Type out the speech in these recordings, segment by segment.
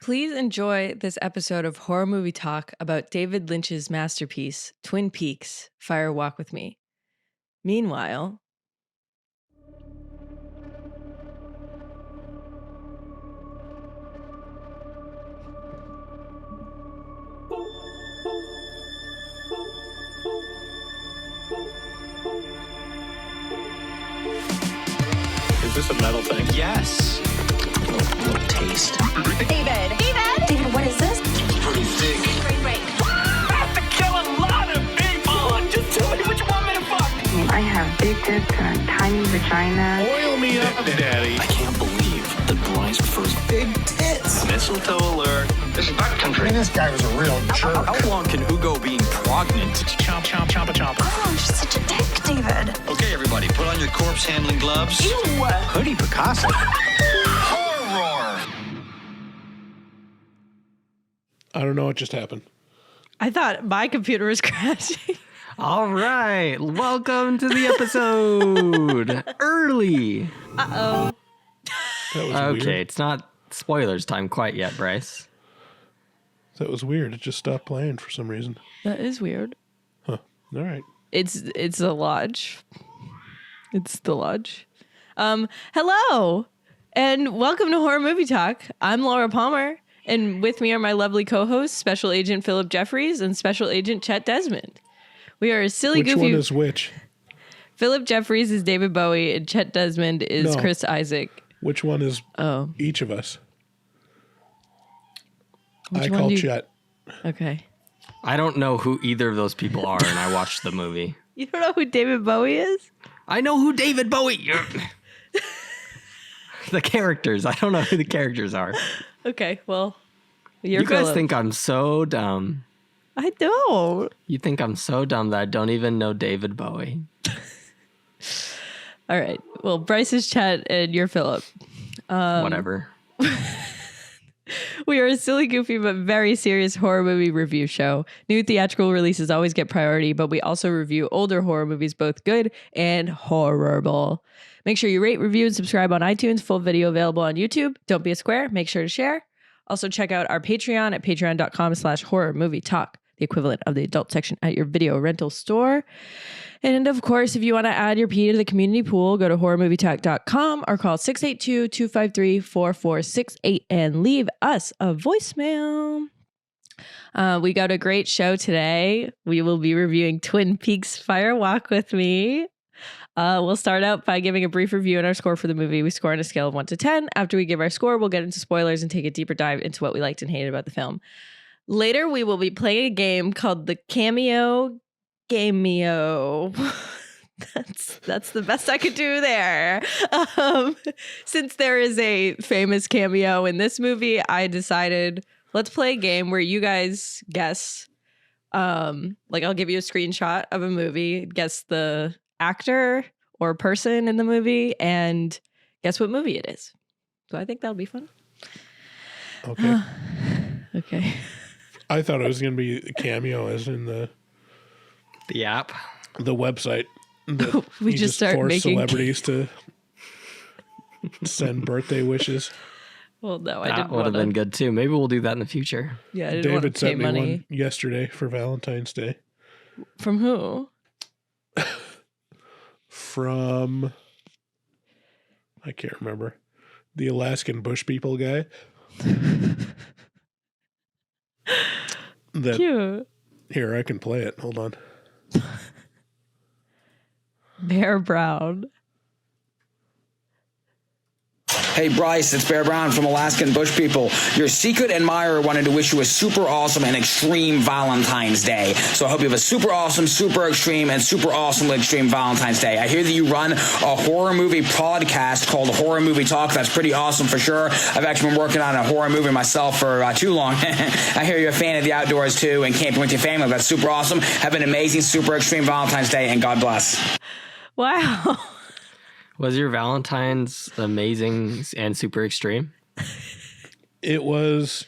Please enjoy this episode of Horror Movie Talk about David Lynch's masterpiece, Twin Peaks: Fire Walk with Me. Meanwhile, is this a metal thing? Yes. Little taste. David, what is this? Pretty thick. Break. I have to kill a lot of people. Just tell me what you want me to fuck. I have big tits and a tiny vagina. Oil me up, Daddy. I can't believe that Bryce prefers big tits. Mistletoe alert. This is butt country. This guy was a real jerk. How long can Hugo being pregnant? Chomp, chomp, chompa, chompa. Oh, you're such a dick, David. Okay, everybody, put on your corpse handling gloves. Ew. Hoodie Picasso. Horror. I don't know what just happened. I thought my computer was crashing. All right, welcome to the episode. Early. Uh-oh. That was Okay, weird. it's not spoilers time quite yet, Bryce. That was weird. It just stopped playing for some reason. That is weird. All right. It's the lodge. It's the lodge. Hello, and welcome to Horror Movie Talk. I'm Laura Palmer, and with me are my lovely co-hosts, Special Agent Philip Jeffries and Special Agent Chet Desmond. We are a silly, Which goofy... one is which? Philip Jeffries is David Bowie, and Chet Desmond is No. Chris Isaak. Which one is Oh. each of us? Which I one call do you- Chet. Okay. I don't know who either of those people are, and I watched the movie. You don't know who David Bowie is? I know who David Bowie. The characters. I don't know who the characters are. Okay, well, you're You guys Philip. think I'm so dumb. I don't. You think I'm so dumb that I don't even know David Bowie. All right. Well, Bryce is Chet, and you're Philip. Whatever. We are a silly, goofy, but very serious horror movie review show. New theatrical releases always get priority, but we also review older horror movies, both good and horrible. Make sure you rate, review, and subscribe on iTunes. Full video available on YouTube. Don't be a square. Make sure to share. Also, check out our Patreon at patreon.com/horror movie talk, the equivalent of the adult section at your video rental store. And of course, if you want to add your pee to the community pool, go to horrormovietalk.com or call 682-253-4468 and leave us a voicemail. We got a great show today. We will be reviewing Twin Peaks: Fire Walk with Me. We'll start out by giving a brief review and our score for the movie. We score on a scale of 1 to 10. After we give our score, we'll get into spoilers and take a deeper dive into what we liked and hated about the film. Later, we will be playing a game called the Cameo. That's the best I could do there. Since there is a famous cameo in this movie, I decided let's play a game where you guys guess. Like I'll give you a screenshot of a movie, guess the actor or person in the movie, and guess what movie it is. So I think that'll be fun. Okay. Okay. I thought it was going to be a cameo, as in the app. website. That We you just start force making- celebrities to send birthday wishes. Well, no, I That didn't would have want been to. good too. Maybe we'll do that in the future. Yeah, I didn't want David to pay sent me money. one yesterday for Valentine's Day. From who? From, I can't remember, the Alaskan Bush People guy. That Cute. Here, I can play it. Hold on. Bear Brown. Hey Bryce, it's Bear Brown from Alaskan Bush People. Your secret admirer wanted to wish you a super awesome and extreme Valentine's Day. So I hope you have a super awesome, super extreme, and super awesome extreme Valentine's Day. I hear that you run a horror movie podcast called Horror Movie Talk. That's pretty awesome for sure. I've actually been working on a horror movie myself for too long. I hear you're a fan of the outdoors too and camping with your family. That's super awesome. Have an amazing, super extreme Valentine's Day, and God bless. Wow. Was your Valentine's amazing and super extreme? It was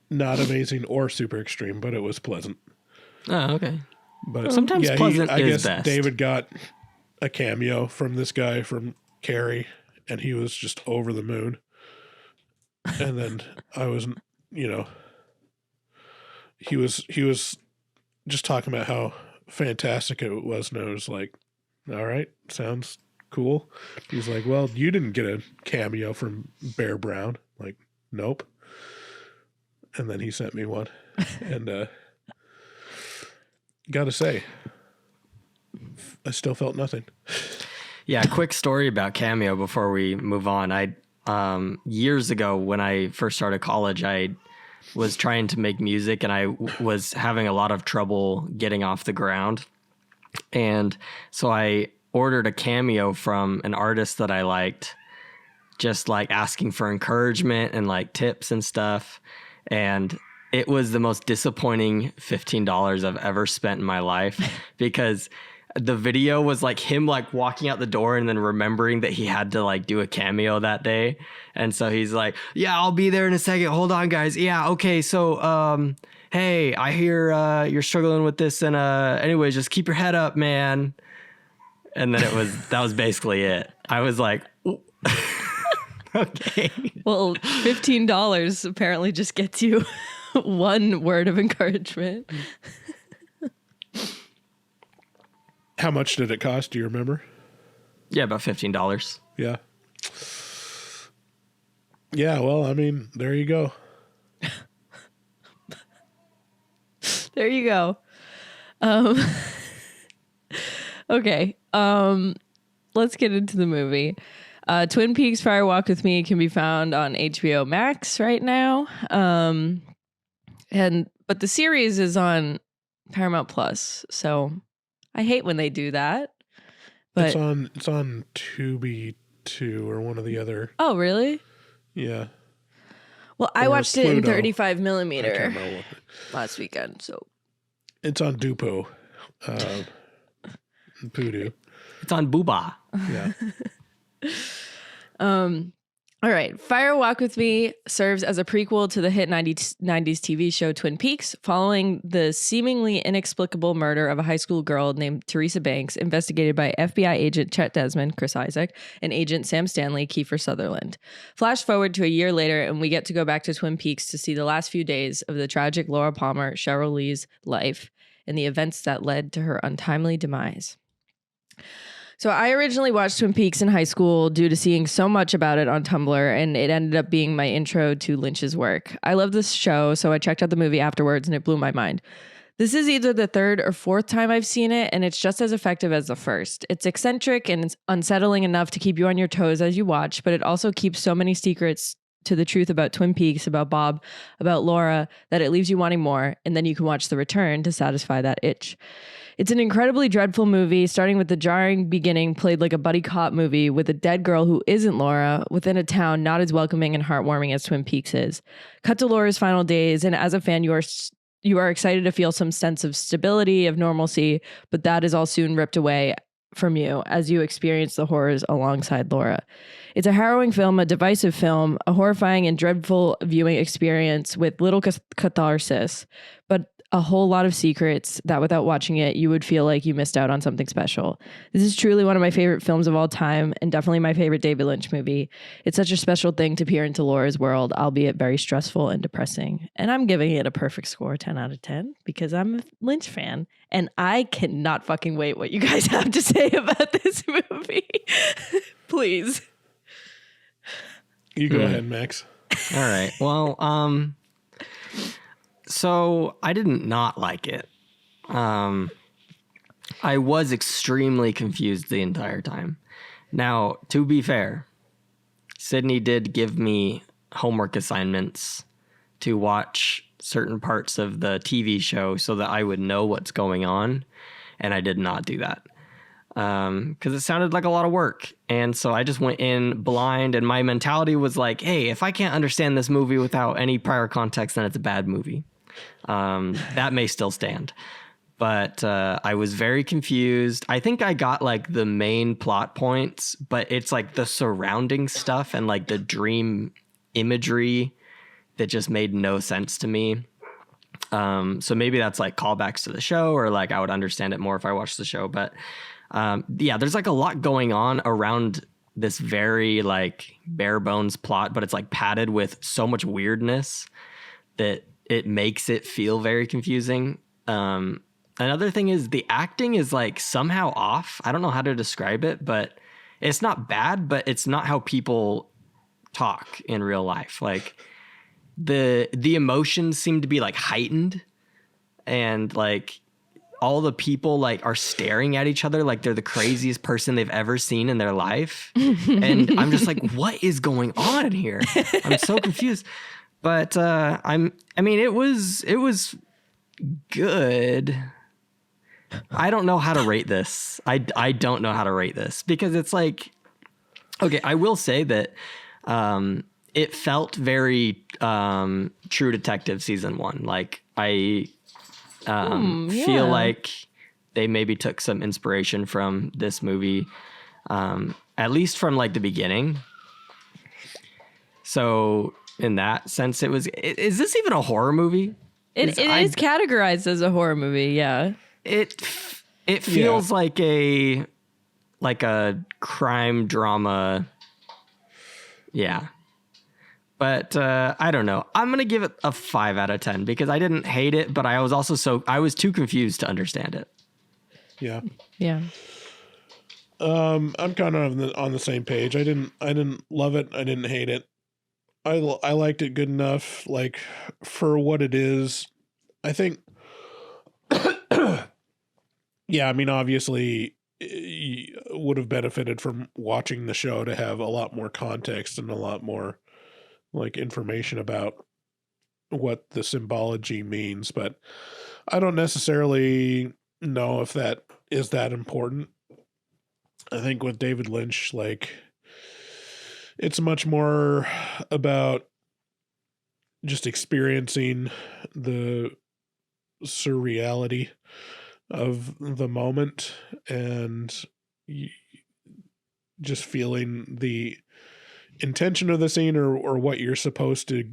not amazing or super extreme, but it was pleasant. Oh, okay. But Sometimes pleasant I is guess best. David got a cameo from this guy from Carrie, and he was just over the moon. And then I was you know, he was just talking about how fantastic it was, and I was like, all right, sounds cool. He's like, well, you didn't get a cameo from Bear Brown. Like, nope. And then he sent me one, and gotta say, I still felt nothing. Yeah, quick story about Cameo before we move on. I years ago when I first started college, I was trying to make music, and I was having a lot of trouble getting off the ground. And so I ordered a Cameo from an artist that I liked, just like asking for encouragement and like tips and stuff. And it was the most disappointing $15 I've ever spent in my life, because the video was like him like walking out the door and then remembering that he had to like do a cameo that day. And so he's like, yeah, I'll be there in a second. Hold on, guys. Yeah. Okay. So, hey, I hear, you're struggling with this, and, anyway, just keep your head up, man. And then that was basically it. I was like, okay. Well, $15 apparently just gets you one word of encouragement. How much did it cost? Do you remember? Yeah, about $15. Yeah. Yeah, well, I mean, there you go. There you go. Okay. Let's get into the movie. Twin Peaks Fire Walk with Me can be found on HBO Max right now. But the series is on Paramount Plus. So I hate when they do that. But it's on Tubi 2 or one of the other. Oh, really? Yeah. Well, I Or watched it in Pluto. 35 I can't millimeter remember what. last weekend. So It's on Dupo. Poodoo. It's on Booba. Yeah. all right. Fire Walk with Me serves as a prequel to the hit 90s TV show Twin Peaks, following the seemingly inexplicable murder of a high school girl named Teresa Banks, investigated by FBI Agent Chet Desmond, Chris Isaak, and Agent Sam Stanley, Kiefer Sutherland. Flash forward to a year later, and we get to go back to Twin Peaks to see the last few days of the tragic Laura Palmer, Sheryl Lee's life and the events that led to her untimely demise. So I originally watched Twin Peaks in high school due to seeing so much about it on Tumblr, and it ended up being my intro to Lynch's work. I love this show, so I checked out the movie afterwards, and it blew my mind. This is either the third or fourth time I've seen it, and it's just as effective as the first. It's eccentric and it's unsettling enough to keep you on your toes as you watch, but it also keeps so many secrets to the truth about Twin Peaks, about Bob, about Laura, that it leaves you wanting more, and then you can watch The Return to satisfy that itch. It's an incredibly dreadful movie, starting with the jarring beginning played like a buddy cop movie with a dead girl who isn't Laura within a town not as welcoming and heartwarming as Twin Peaks is. Cut to Laura's final days, and as a fan, you are excited to feel some sense of stability, of normalcy, but that is all soon ripped away from you as you experience the horrors alongside Laura. It's a harrowing film, a divisive film, a horrifying and dreadful viewing experience with little catharsis, but a whole lot of secrets that without watching it, you would feel like you missed out on something special. This is truly one of my favorite films of all time, and definitely my favorite David Lynch movie. It's such a special thing to peer into Laura's world, albeit very stressful and depressing. And I'm giving it a perfect score, 10 out of 10, because I'm a Lynch fan, and I cannot fucking wait what you guys have to say about this movie. Please. You go ahead, Max. All right. Well, so I did not like it. I was extremely confused the entire time. Now, to be fair, Sydney did give me homework assignments to watch certain parts of the TV show so that I would know what's going on, and I did not do that. Because it sounded like a lot of work. And so I just went in blind, and my mentality was like, hey, if I can't understand this movie without any prior context, then it's a bad movie. That may still stand. But I was very confused. I think I got like the main plot points, but it's like the surrounding stuff and like the dream imagery that just made no sense to me. So maybe that's like callbacks to the show, or like I would understand it more if I watched the show. But yeah, there's like a lot going on around this very like bare bones plot, but it's like padded with so much weirdness that it makes it feel very confusing. Another thing is the acting is like somehow off. I don't know how to describe it, but it's not bad, but it's not how people talk in real life. Like the emotions seem to be like heightened, and like all the people like are staring at each other like they're the craziest person they've ever seen in their life. And I'm just like, what is going on in here? I'm so confused. But it was good. I don't know how to rate this. I don't know how to rate this because it's like, okay, I will say that it felt very True Detective season 1. Like I feel like they maybe took some inspiration from this movie, at least from like the beginning. So in that sense, it was. Is this even a horror movie? It is categorized as a horror movie. Yeah. It feels like a crime drama. Yeah. But I don't know. I'm going to give it a 5 out of 10 because I didn't hate it, but I was also I was too confused to understand it. Yeah. Yeah. I'm kind of on the same page. I didn't love it. I didn't hate it. I liked it good enough, like for what it is. I think, yeah, I mean, obviously you would have benefited from watching the show to have a lot more context and a lot more like information about what the symbology means, but I don't necessarily know if that is that important. I think with David Lynch, like it's much more about just experiencing the surreality of the moment and just feeling the intention of the scene or what you're supposed to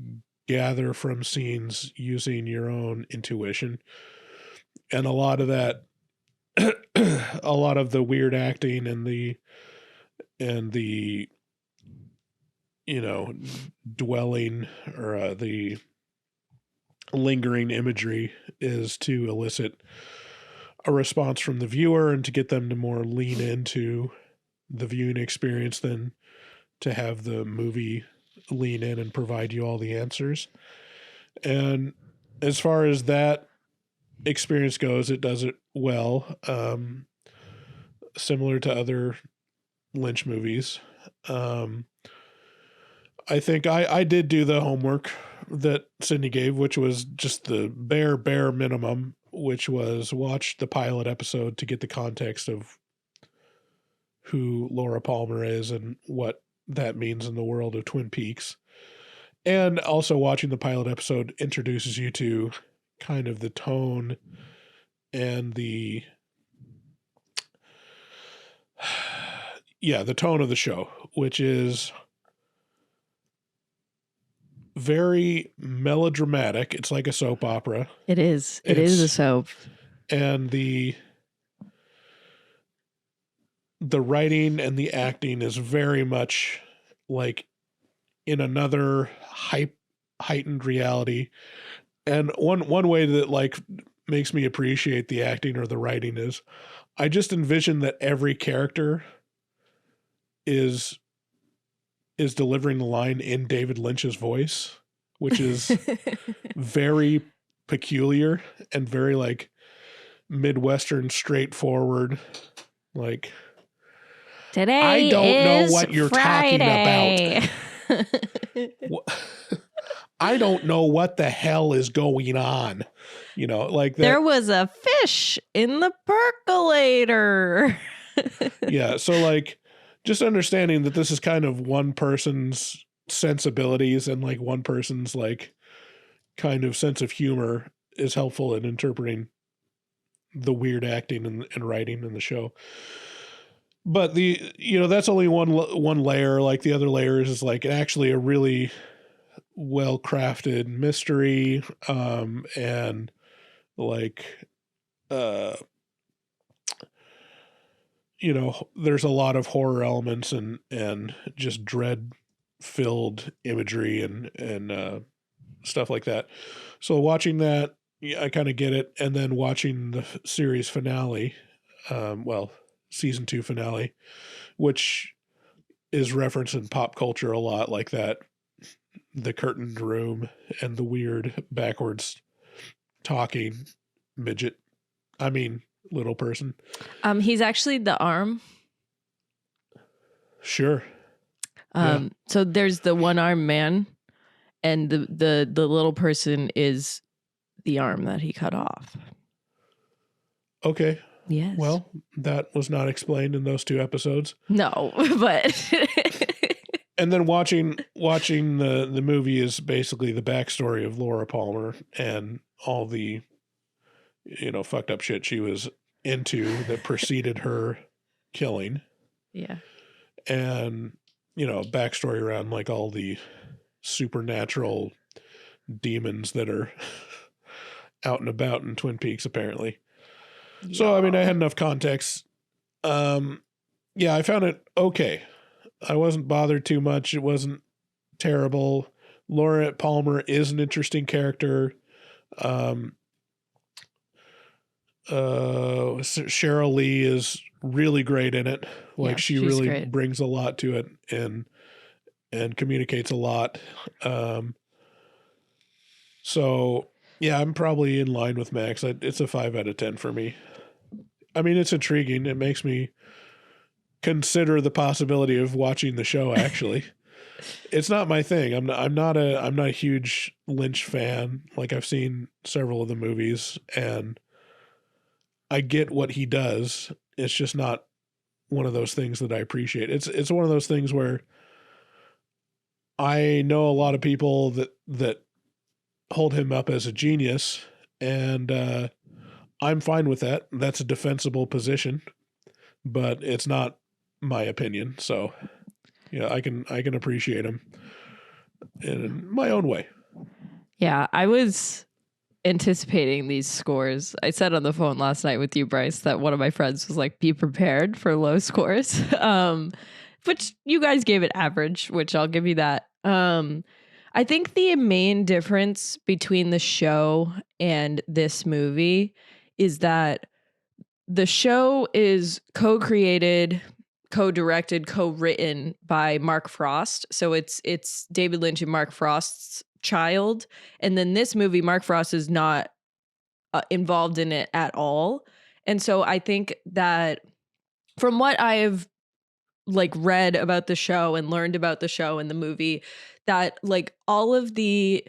gather from scenes using your own intuition. And a lot of that, a lot of the weird acting and the dwelling or the lingering imagery is to elicit a response from the viewer and to get them to more lean into the viewing experience than to have the movie lean in and provide you all the answers. And as far as that experience goes, it does it well. Similar to other Lynch movies. I think I did do the homework that Sydney gave, which was just the bare minimum, which was watch the pilot episode to get the context of who Laura Palmer is and what that means in the world of Twin Peaks. And also watching the pilot episode introduces you to kind of the tone and the tone of the show, which is very melodramatic. It's like a soap opera. It is. It is a soap. And the writing and the acting is very much like in another heightened reality. And one way that like makes me appreciate the acting or the writing is I just envision that every character is delivering the line in David Lynch's voice, which is very peculiar and very like Midwestern straightforward. Like, today I don't know what you're Friday. talking about. I don't know what the hell is going on. Like that. There was a fish in the percolator. Yeah. So like just understanding that this is kind of one person's sensibilities and like one person's like kind of sense of humor is helpful in interpreting the weird acting and writing in the show. But that's only one layer. Like the other layers is like actually a really well-crafted mystery. And like, there's a lot of horror elements and just dread-filled imagery and stuff like that. So watching that, yeah, I kind of get it. And then watching the series finale, season 2 finale, which is referenced in pop culture a lot, like that, the curtained room and the weird backwards talking little person. He's actually the arm. Sure. So there's the one-armed man, and the little person is the arm that he cut off. Okay. Yes. Well, that was not explained in those 2 episodes. No, but And then watching the movie is basically the backstory of Laura Palmer and all the, fucked up shit she was into that preceded her killing. Yeah. And, backstory around like all the supernatural demons that are out and about in Twin Peaks, apparently. Yeah. So, I had enough context. I found it okay. I wasn't bothered too much. It wasn't terrible. Laura Palmer is an interesting character. Sheryl Lee is really great in it. Like, she really great. Brings a lot to it and communicates a lot. So yeah, I'm probably in line with Max. It's a 5 out of 10 for me. It's intriguing. It makes me consider the possibility of watching the show. Actually, it's not my thing. I'm not a huge Lynch fan. Like, I've seen several of the movies and I get what he does. It's just not one of those things that I appreciate. It's one of those things where I know a lot of people that hold him up as a genius, and I'm fine with that. That's a defensible position, but it's not my opinion. So, I can appreciate him in my own way. Yeah, I was anticipating these scores. I said on the phone last night with you, Bryce, that one of my friends was like, be prepared for low scores. Which you guys gave it average, which I'll give you that. I think the main difference between the show and this movie is that the show is co-created, co-directed, co-written by Mark Frost. So it's David Lynch and Mark Frost's child. And then this movie, Mark Frost is not involved in it at all. And so I think that from what I've read about the show and learned about the show and the movie, that all of the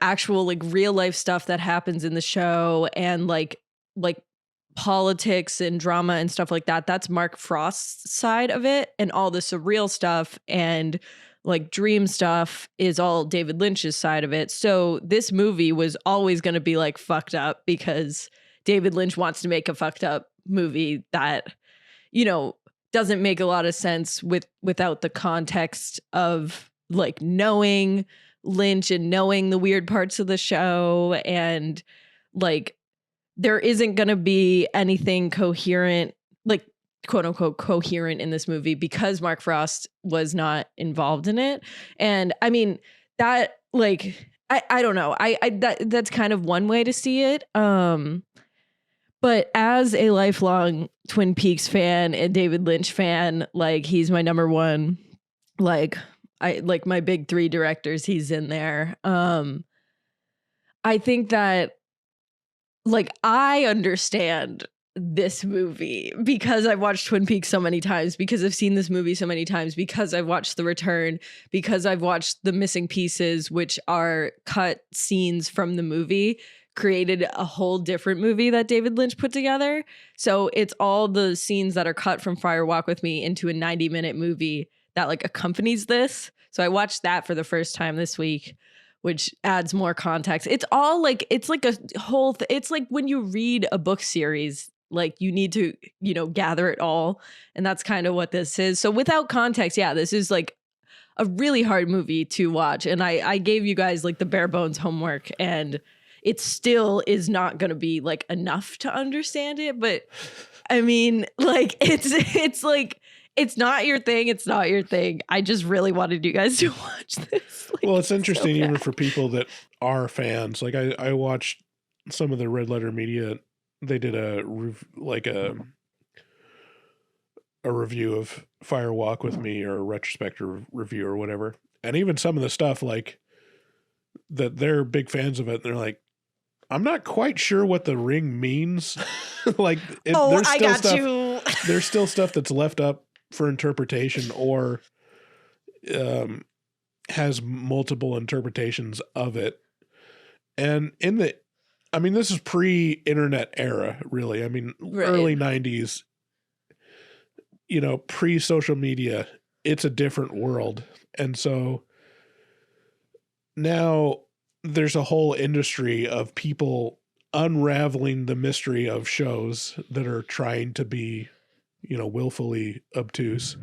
actual real life stuff that happens in the show and like politics and drama and stuff like that, that's Mark Frost's side of it, and all the surreal stuff and dream stuff is all David Lynch's side of it. So this movie was always going to be fucked up because David Lynch wants to make a fucked up movie that doesn't make a lot of sense without the context of knowing Lynch and knowing the weird parts of the show, and there isn't going to be anything coherent, quote unquote coherent in this movie because Mark Frost was not involved in it. And that I don't know. That's kind of one way to see it. But as a lifelong Twin Peaks fan and David Lynch fan, he's my number one. I my big 3 directors, he's in there. I think that I understand this movie because I've watched Twin Peaks so many times, because I've seen this movie so many times, because I've watched The Return, because I've watched The Missing Pieces, which are cut scenes from the movie, created a whole different movie that David Lynch put together. So it's all the scenes that are cut from Fire Walk With Me into a 90-minute movie that accompanies this. So I watched that for the first time this week, which adds more context. It's all it's a whole it's when you read a book series, you need to, gather it all. And that's kind of what this is. So without context, yeah, this is a really hard movie to watch. And I gave you guys the bare bones homework, and it still is not going to be enough to understand it. But it's it's not your thing. It's not your thing. I just really wanted you guys to watch this. Like, Well, it's interesting so even bad. for people that are fans. Like I watched some of the Red Letter Media. They did a review of Fire Walk with Me, or a retrospective review or whatever. And even some of the stuff like that, they're big fans of it. And they're like, I'm not quite sure what the ring means. Like, there's I still got stuff, you. there's still stuff that's left up for interpretation, or has multiple interpretations of it. And this is pre-internet era, really. I mean, Right. early 90s, pre-social media, it's a different world. And so now there's a whole industry of people unraveling the mystery of shows that are trying to be, willfully obtuse.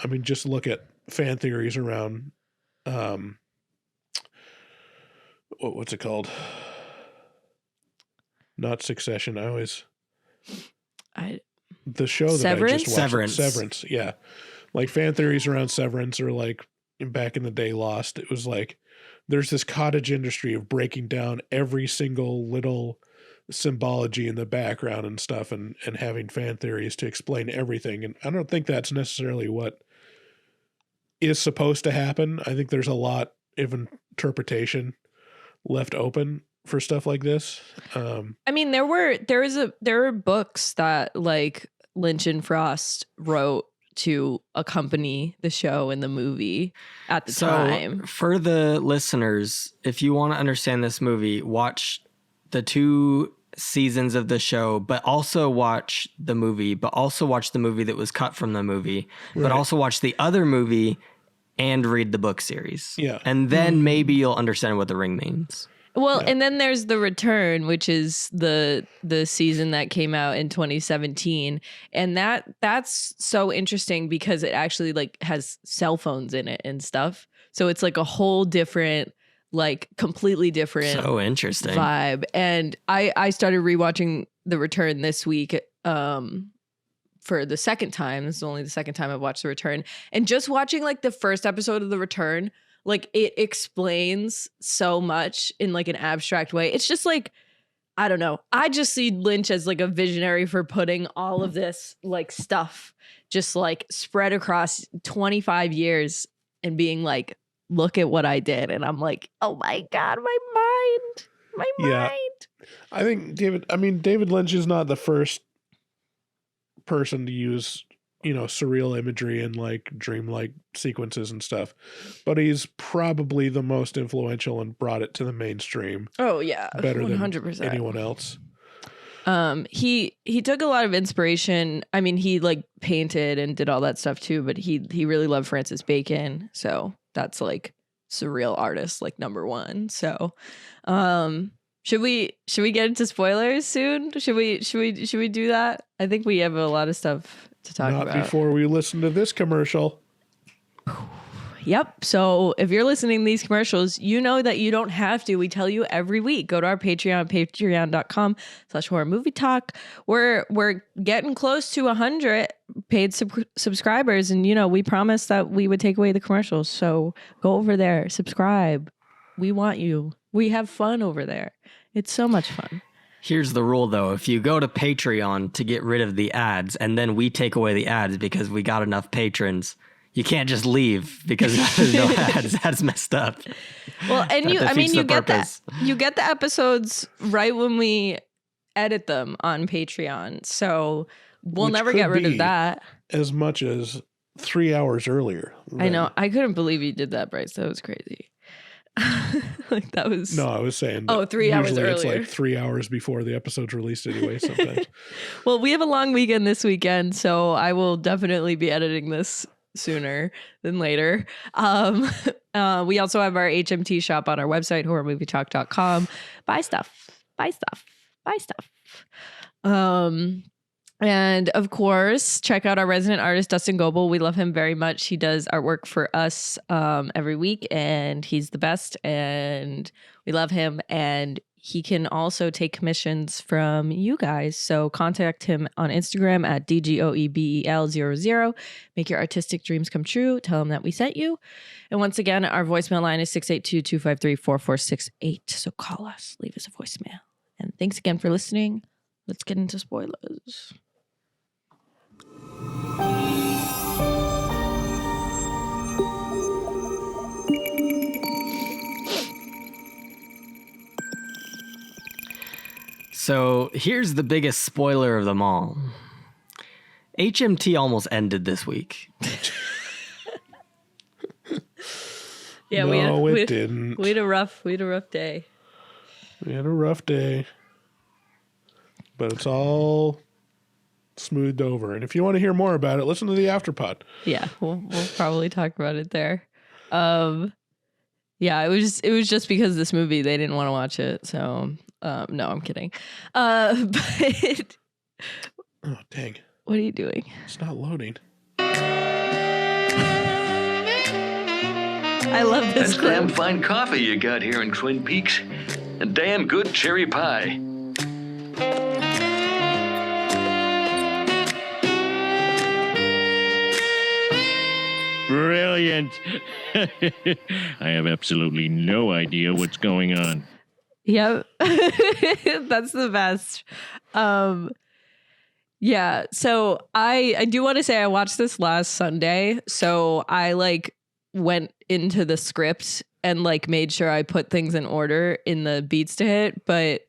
I mean, just look at fan theories around, what's it called? Not Succession. The show that I just watched. Severance. Yeah. Like fan theories around Severance, or like back in the day Lost. It was like, there's this cottage industry of breaking down every single little symbology in the background and stuff, and having fan theories to explain everything. And I don't think that's necessarily what is supposed to happen. I think there's a lot of interpretation left open for stuff like this. I mean, there were books that like Lynch and Frost wrote to accompany the show and the movie at the time. For the listeners, if you want to understand this movie, watch the 2 seasons of the show, but also watch the movie, but also watch the movie that was cut from the movie, but also watch the other movie and read the book series. Yeah. And then maybe you'll understand what the ring means. Well, and then there's The Return, which is the season that came out in 2017, and that's so interesting because it actually like has cell phones in it and stuff. So it's like a whole different, like completely different, so interesting vibe. And I started rewatching The Return this week for the second time. This is only the second time I've watched The Return, and just watching like the first episode of The Return, like it explains so much in like an abstract way. It's just like, I don't know. I just see Lynch as like a visionary for putting all of this like stuff just like spread across 25 years and being like, look at what I did. And I'm like, oh my God, my mind. I think David Lynch is not the first person to use, surreal imagery and like dreamlike sequences and stuff, but he's probably the most influential and brought it to the mainstream. Oh yeah, better 100%. than anyone else. He took a lot of inspiration. I mean, he like painted and did all that stuff too, but he really loved Francis Bacon, so that's like surreal artist like number 1. So, should we get into spoilers soon? Should we do that? I think we have a lot of stuff to talk about. Not before we listen to this commercial. Yep. So if you're listening to these commercials, you know that you don't have to. We tell you every week. Go to our Patreon, patreon.com/horror movie talk. We're getting close to 100 paid subscribers, and we promised that we would take away the commercials. So go over there, subscribe. We want you. We have fun over there. It's so much fun. Here's the rule, though. If you go to Patreon to get rid of the ads, and then we take away the ads because we got enough patrons, you can't just leave because there's no ads. That's messed up. Well, and you get that. purpose. You get the episodes right when we edit them on Patreon. So we'll Which never could get rid of be that. As much as 3 hours earlier. I know. I couldn't believe you did that, Bryce. That was crazy. Like that was. No, I was saying. Oh, 3 hours usually earlier. It's like 3 hours before the episode's released anyway. Sometimes. Well, we have a long weekend this weekend, so I will definitely be editing this sooner than later. We also have our HMT shop on our website, horrormovietalk.com. Buy stuff. And of course, check out our resident artist, Dustin Goebel. We love him very much. He does artwork for us every week, and he's the best, and we love him. And he can also take commissions from you guys. So contact him on Instagram at DGOEBEL00. Make your artistic dreams come true. Tell him that we sent you. And once again, our voicemail line is 682-253-4468. So call us, leave us a voicemail. And thanks again for listening. Let's get into spoilers. So here's the biggest spoiler of them all. HMT almost ended this week. Yeah, it didn't. We had a rough day. We had a rough day. But it's all smoothed over. And if you want to hear more about it, listen to the Afterpod. Yeah, we'll probably talk about it there. Yeah, it was just because of this movie they didn't want to watch it. So no, I'm kidding. But oh dang! What are you doing? It's not loading. I love this. That's damn fine coffee you got here in Twin Peaks, and damn good cherry pie. Brilliant. I have absolutely no idea what's going on. Yep. That's the best. Yeah, so I do want to say I watched this last Sunday, so I went into the script and made sure I put things in order in the beats to hit, but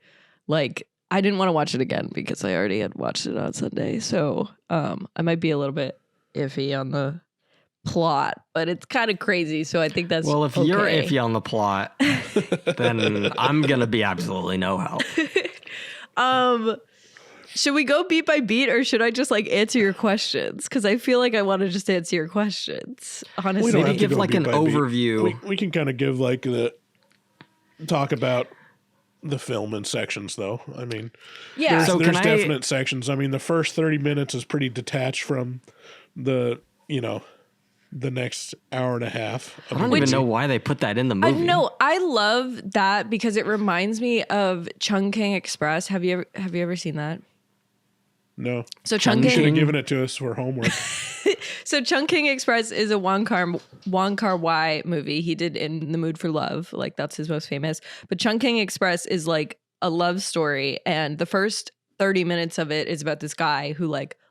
I didn't want to watch it again because I already had watched it on Sunday. So I might be a little bit iffy on the plot, but it's kind of crazy, so I think that's well. If you're iffy on the plot, then I'm gonna be absolutely no help. Should we go beat by beat, or should I just answer your questions? Because I feel like I want to just answer your questions. Honestly, We don't have maybe to give go an beat by beat. overview. We can kind of give talk about the film in sections, though. I mean, yeah. there's definite sections. I mean, the first 30 minutes is pretty detached from the next hour and a half. I don't even know why they put that in the movie. No, I love that because it reminds me of Chungking Express. Have you ever seen that? No. So You should have Chungking, given it to us for homework. so Chungking Express is a Wong Kar-wai movie. He did In the Mood for Love. That's his most famous. But Chungking Express is a love story, and the first 30 minutes of it is about this guy who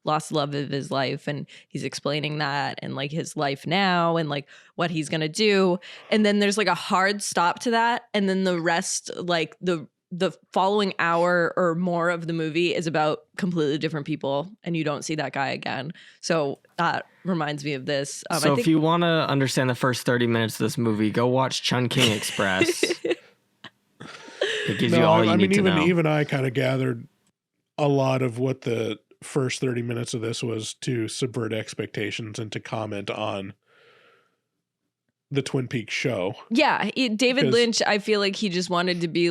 lost the love of his life, and he's explaining that and his life now and what he's gonna do. And then there's a hard stop to that, and then the rest the following hour or more of the movie is about completely different people, and you don't see that guy again. So that reminds me of this. So if you want to understand the first 30 minutes of this movie, go watch Chungking Express. It gives you all you need to know. Even I kind of gathered a lot of what the first 30 minutes of this was to subvert expectations and to comment on the Twin Peaks show. Yeah, David Lynch, I feel like he just wanted to be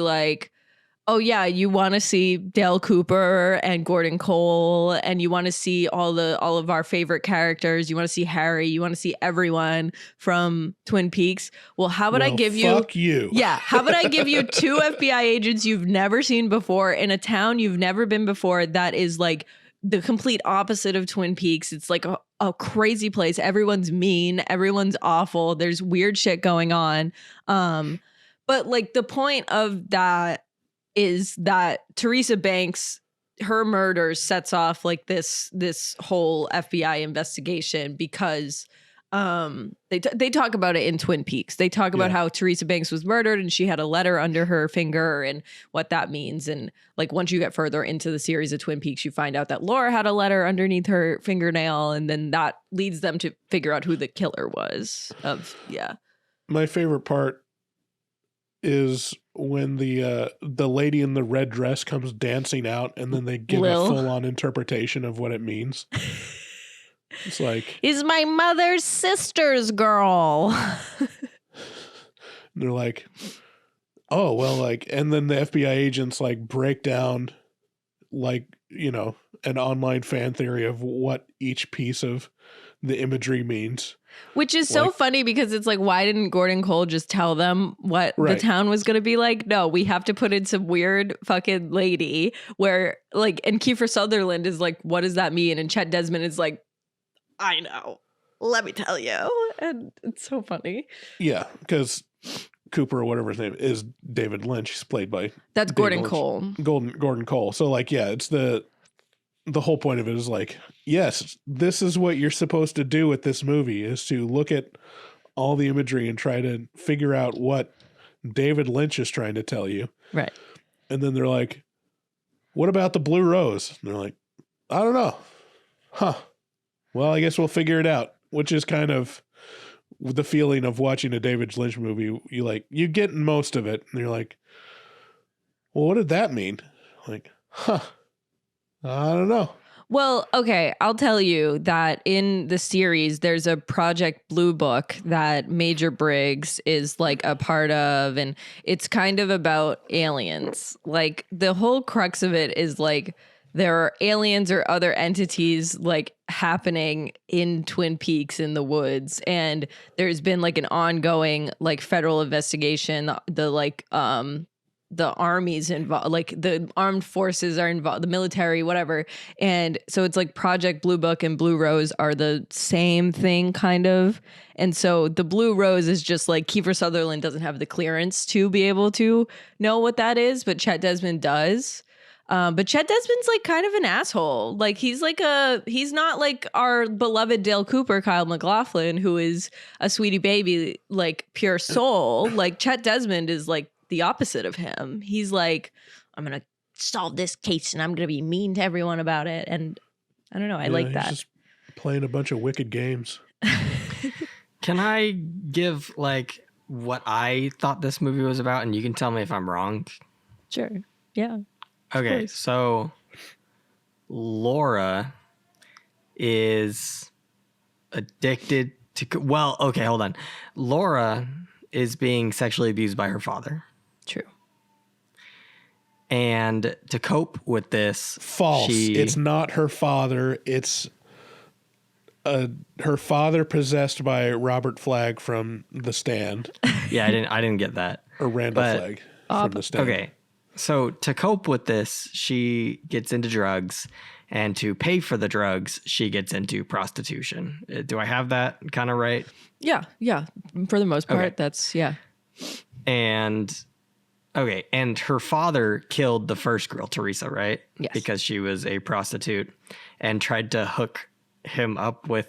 oh yeah, you want to see Dale Cooper and Gordon Cole, and you want to see all of our favorite characters. You want to see Harry. You want to see everyone from Twin Peaks. Well, how about I give you? Fuck you. Yeah, how about I give you 2 FBI agents you've never seen before in a town you've never been before that is the complete opposite of Twin Peaks. It's a crazy place. Everyone's mean. Everyone's awful. There's weird shit going on. But the point of that is that Teresa Banks, her murder sets off this whole FBI investigation because they talk about it in Twin Peaks. They talk about how Teresa Banks was murdered and she had a letter under her finger and what that means. And once you get further into the series of Twin Peaks, you find out that Laura had a letter underneath her fingernail, and then that leads them to figure out who the killer was. My favorite part is when the lady in the red dress comes dancing out, and then they give a full-on interpretation of what it means. It's is my mother's sister's girl. They're oh, well, and then the FBI agents break down an online fan theory of what each piece of the imagery means. Which is so funny because it's like, why didn't Gordon Cole just tell them what the town was going to be like? No, we have to put in some weird fucking lady where like, and Kiefer Sutherland is like, what does that mean? And Chet Desmond is like, I know. Let me tell you. And it's so funny. Yeah, because Cooper or whatever his name is David Lynch. He's played by that's Gordon Cole. Gordon Cole. So like, yeah, it's the whole point of it is like, yes, this is what you're supposed to do with this movie is to look at all the imagery and try to figure out what David Lynch is trying to tell you. Right. And then they're like, what about the blue rose? And they're like, I don't know. Huh. Well, I guess we'll figure it out, which is kind of the feeling of watching a David Lynch movie. You get most of it and you're like, well, what did that mean? Like, huh. I don't know. Well, okay, I'll tell you that in the series, there's a Project Blue Book that Major Briggs is like a part of, and it's kind of about aliens. Like the whole crux of it is like there are aliens or other entities like happening in Twin Peaks in the woods, and there's been like an ongoing like federal investigation. The army's involved, like the armed forces are involved, the military, whatever. And so it's like Project Blue Book and Blue Rose are the same thing kind of. And so the Blue Rose is just like Kiefer Sutherland doesn't have the clearance to be able to know what that is, but Chet Desmond does. But Chet Desmond's like kind of an asshole. Like he's not like our beloved Dale Cooper, Kyle MacLachlan, who is a sweetie baby, like pure soul. Like Chet Desmond is like the opposite of him. He's like, I'm gonna solve this case and I'm gonna be mean to everyone about it. And I don't know, I like that. Just playing a bunch of wicked games. Can I give like what I thought this movie was about, and you can tell me if I'm wrong? Sure. Yeah. Okay, so Laura is addicted to. Well, okay, hold on. Laura is being sexually abused by her father. True. And to cope with this, false. It's not her father. It's her father possessed by Robert Flagg from The Stand. Yeah, I didn't get that. Or Randall Flagg from The Stand. Okay. So to cope with this, she gets into drugs, and to pay for the drugs, she gets into prostitution. Do I have that kind of right? Yeah. For the most part, that's, yeah. And, okay, and her father killed the first girl, Teresa, right? Yes. Because she was a prostitute, and tried to hook him up with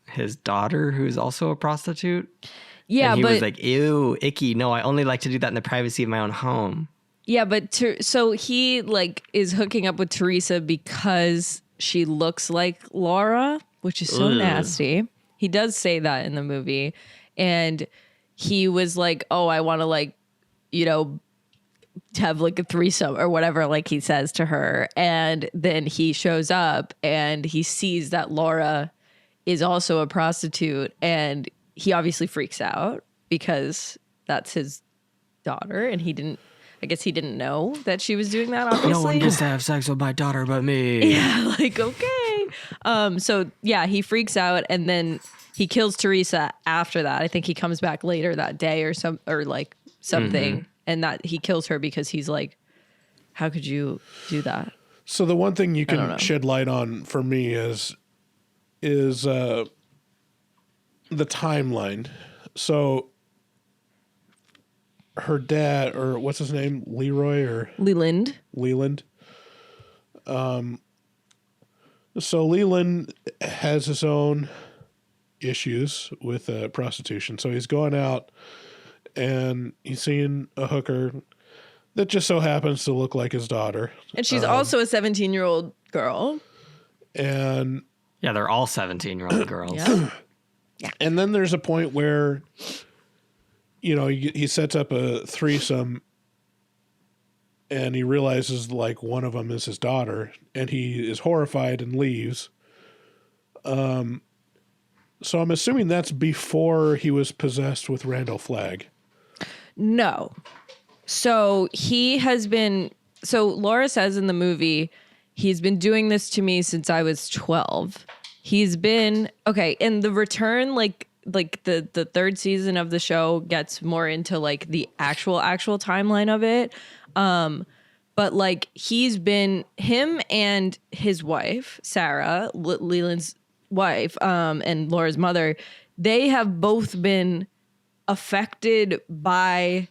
his daughter, who's also a prostitute. Yeah, and he was like, ew, icky. No, I only like to do that in the privacy of my own home. Yeah, but so he like is hooking up with Teresa because she looks like Laura, which is so nasty. He does say that in the movie. And he was like, oh, I want to like, you know, have like a threesome or whatever, like he says to her. And then he shows up and he sees that Laura is also a prostitute, and he obviously freaks out because that's his daughter, and I guess he didn't know that she was doing that, obviously. No one gets to have sex with my daughter but me. Yeah, like, okay. So, yeah, he freaks out, and then he kills Teresa after that. I think he comes back later that day or something, mm-hmm. And that he kills her because he's like, how could you do that? So the one thing you can shed light on for me is the timeline. So her dad, or what's his name, Leroy or Leland. So Leland has his own issues with prostitution. So he's going out and he's seeing a hooker that just so happens to look like his daughter. And she's also a 17-year-old girl. And yeah, they're all 17-year-old girls. Yeah. And then there's a point where, you know, he sets up a threesome and he realizes like one of them is his daughter, and he is horrified and leaves. So I'm assuming that's before he was possessed with Randall Flagg. No. So Laura says in the movie, he's been doing this to me since I was 12. he's been okay. And the return, like the third season of the show gets more into like the actual timeline of it. But like he's been him and his wife, Sarah, Leland's wife, and Laura's mother, they have both been affected by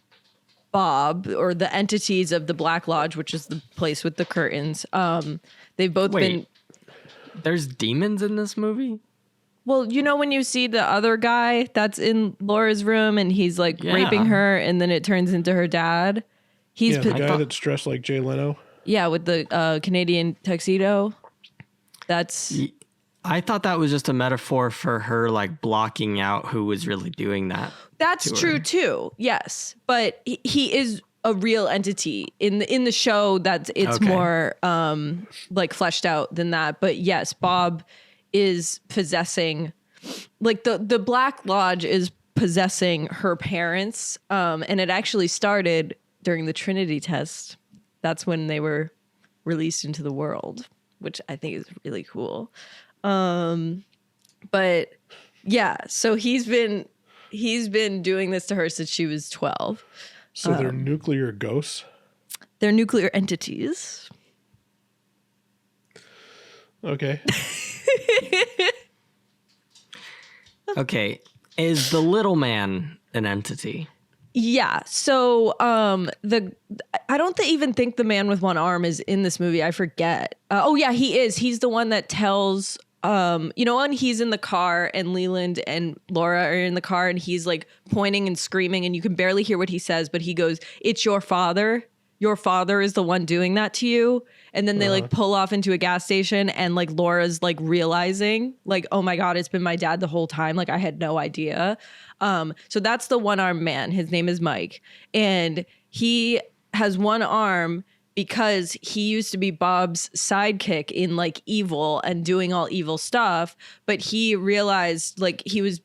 Bob or the entities of the Black Lodge, which is the place with the curtains. They've both been. There's demons in this movie? Well, you know when you see the other guy that's in Laura's room and he's like raping her and then it turns into her dad? He's the guy that's dressed like Jay Leno? Yeah, with the Canadian tuxedo. That's... I thought that was just a metaphor for her like blocking out who was really doing that. That's true too. Yes, but he is a real entity in the show. That it's more like fleshed out than that. But yes, Bob is possessing, like the Black Lodge is possessing her parents, and it actually started during the Trinity test. That's when they were released into the world, which I think is really cool. But yeah, so he's been doing this to her since she was 12. So they're nuclear ghosts? They're nuclear entities. Okay. Okay. Is the little man an entity? Yeah. So I don't even think the man with one arm is in this movie. I forget. Oh yeah, he is. He's the one that tells when he's in the car and Leland and Laura are in the car and he's like pointing and screaming and you can barely hear what he says, but he goes, "It's your father. Your father is the one doing that to you." And then they like pull off into a gas station and like Laura's like realizing like, "Oh my God, it's been my dad the whole time. Like I had no idea." So that's the one-armed man. His name is Mike. And he has one arm because he used to be Bob's sidekick in like evil and doing all evil stuff. But he realized like he was,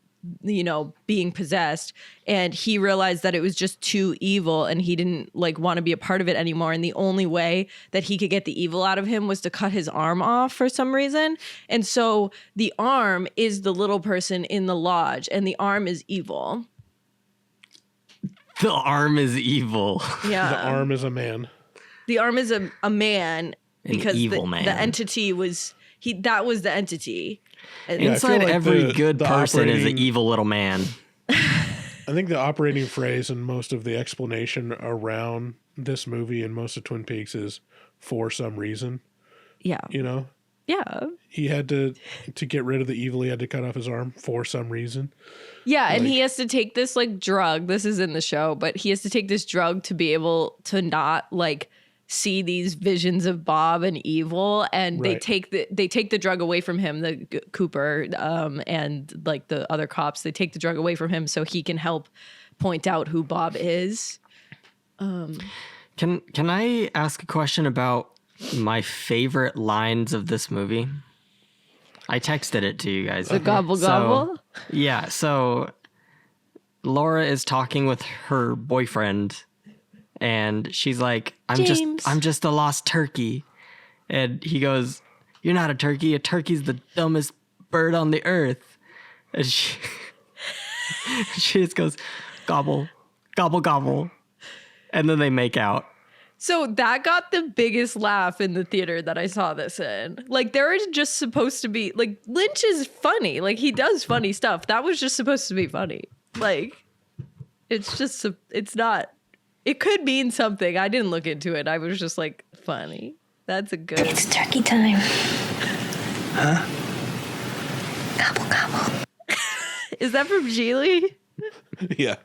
being possessed and he realized that it was just too evil and he didn't like want to be a part of it anymore. And the only way that he could get the evil out of him was to cut his arm off for some reason. And so the arm is the little person in the lodge and the arm is evil. The arm is evil. Yeah. The arm is a man. The arm is a man because evil the man. The entity was that was the entity. Inside like every good the person is an evil little man. I think the operating phrase and most of the explanation around this movie and most of Twin Peaks is "for some reason." Yeah. Yeah. He had to get rid of the evil. He had to cut off his arm for some reason. Yeah, and he has to take this like drug. This is in the show, but he has to take this drug to be able to not like see these visions of Bob and evil, and they take the drug away from him, the Cooper and like the other cops. They take the drug away from him so he can help point out who Bob is. Can I ask a question about my favorite lines of this movie? I texted it to you guys. The gobble gobble? Yeah, so Laura is talking with her boyfriend and she's like, I'm just a lost turkey. And he goes, "You're not a turkey. A turkey's the dumbest bird on the earth." And she just goes, "Gobble, gobble, gobble." And then they make out. So that got the biggest laugh in the theater that I saw this in. Like, there is just supposed to be, like, Lynch is funny. Like, he does funny stuff. That was just supposed to be funny. Like, it's just, it's not, it could mean something. I didn't look into it. I was just like, funny. That's a good. It's turkey time. Huh? Gobble, gobble. Is that from Geely? Yeah.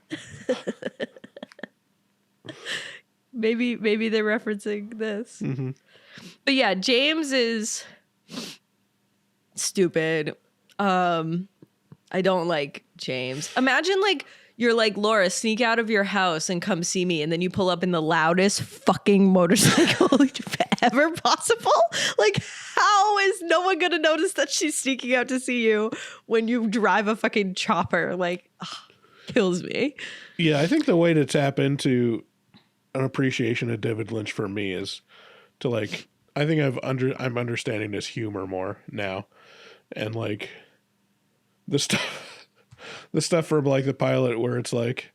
Maybe they're referencing this. Mm-hmm. But yeah, James is stupid. I don't like James. Imagine like you're like, "Laura, sneak out of your house and come see me," and then you pull up in the loudest fucking motorcycle ever possible. Like, how is no one gonna notice that she's sneaking out to see you when you drive a fucking chopper? Like, kills me. Yeah, I think the way to tap into an appreciation of David Lynch for me is to like, I think I'm understanding his humor more now. And like the stuff from like the pilot where it's like,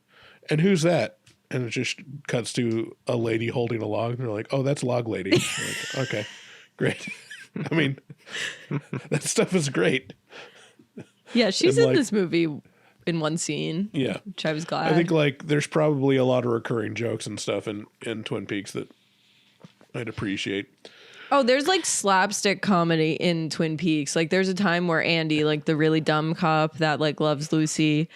and who's that? And it just cuts to a lady holding a log. And they're like, oh, that's Log Lady. Like, okay, great. I mean, that stuff is great. Yeah, she's in like, this movie in one scene. Yeah. Which I was glad. I think like there's probably a lot of recurring jokes and stuff in Twin Peaks that I'd appreciate. Oh, there's like slapstick comedy in Twin Peaks. Like there's a time where Andy, like the really dumb cop that like loves Lucy,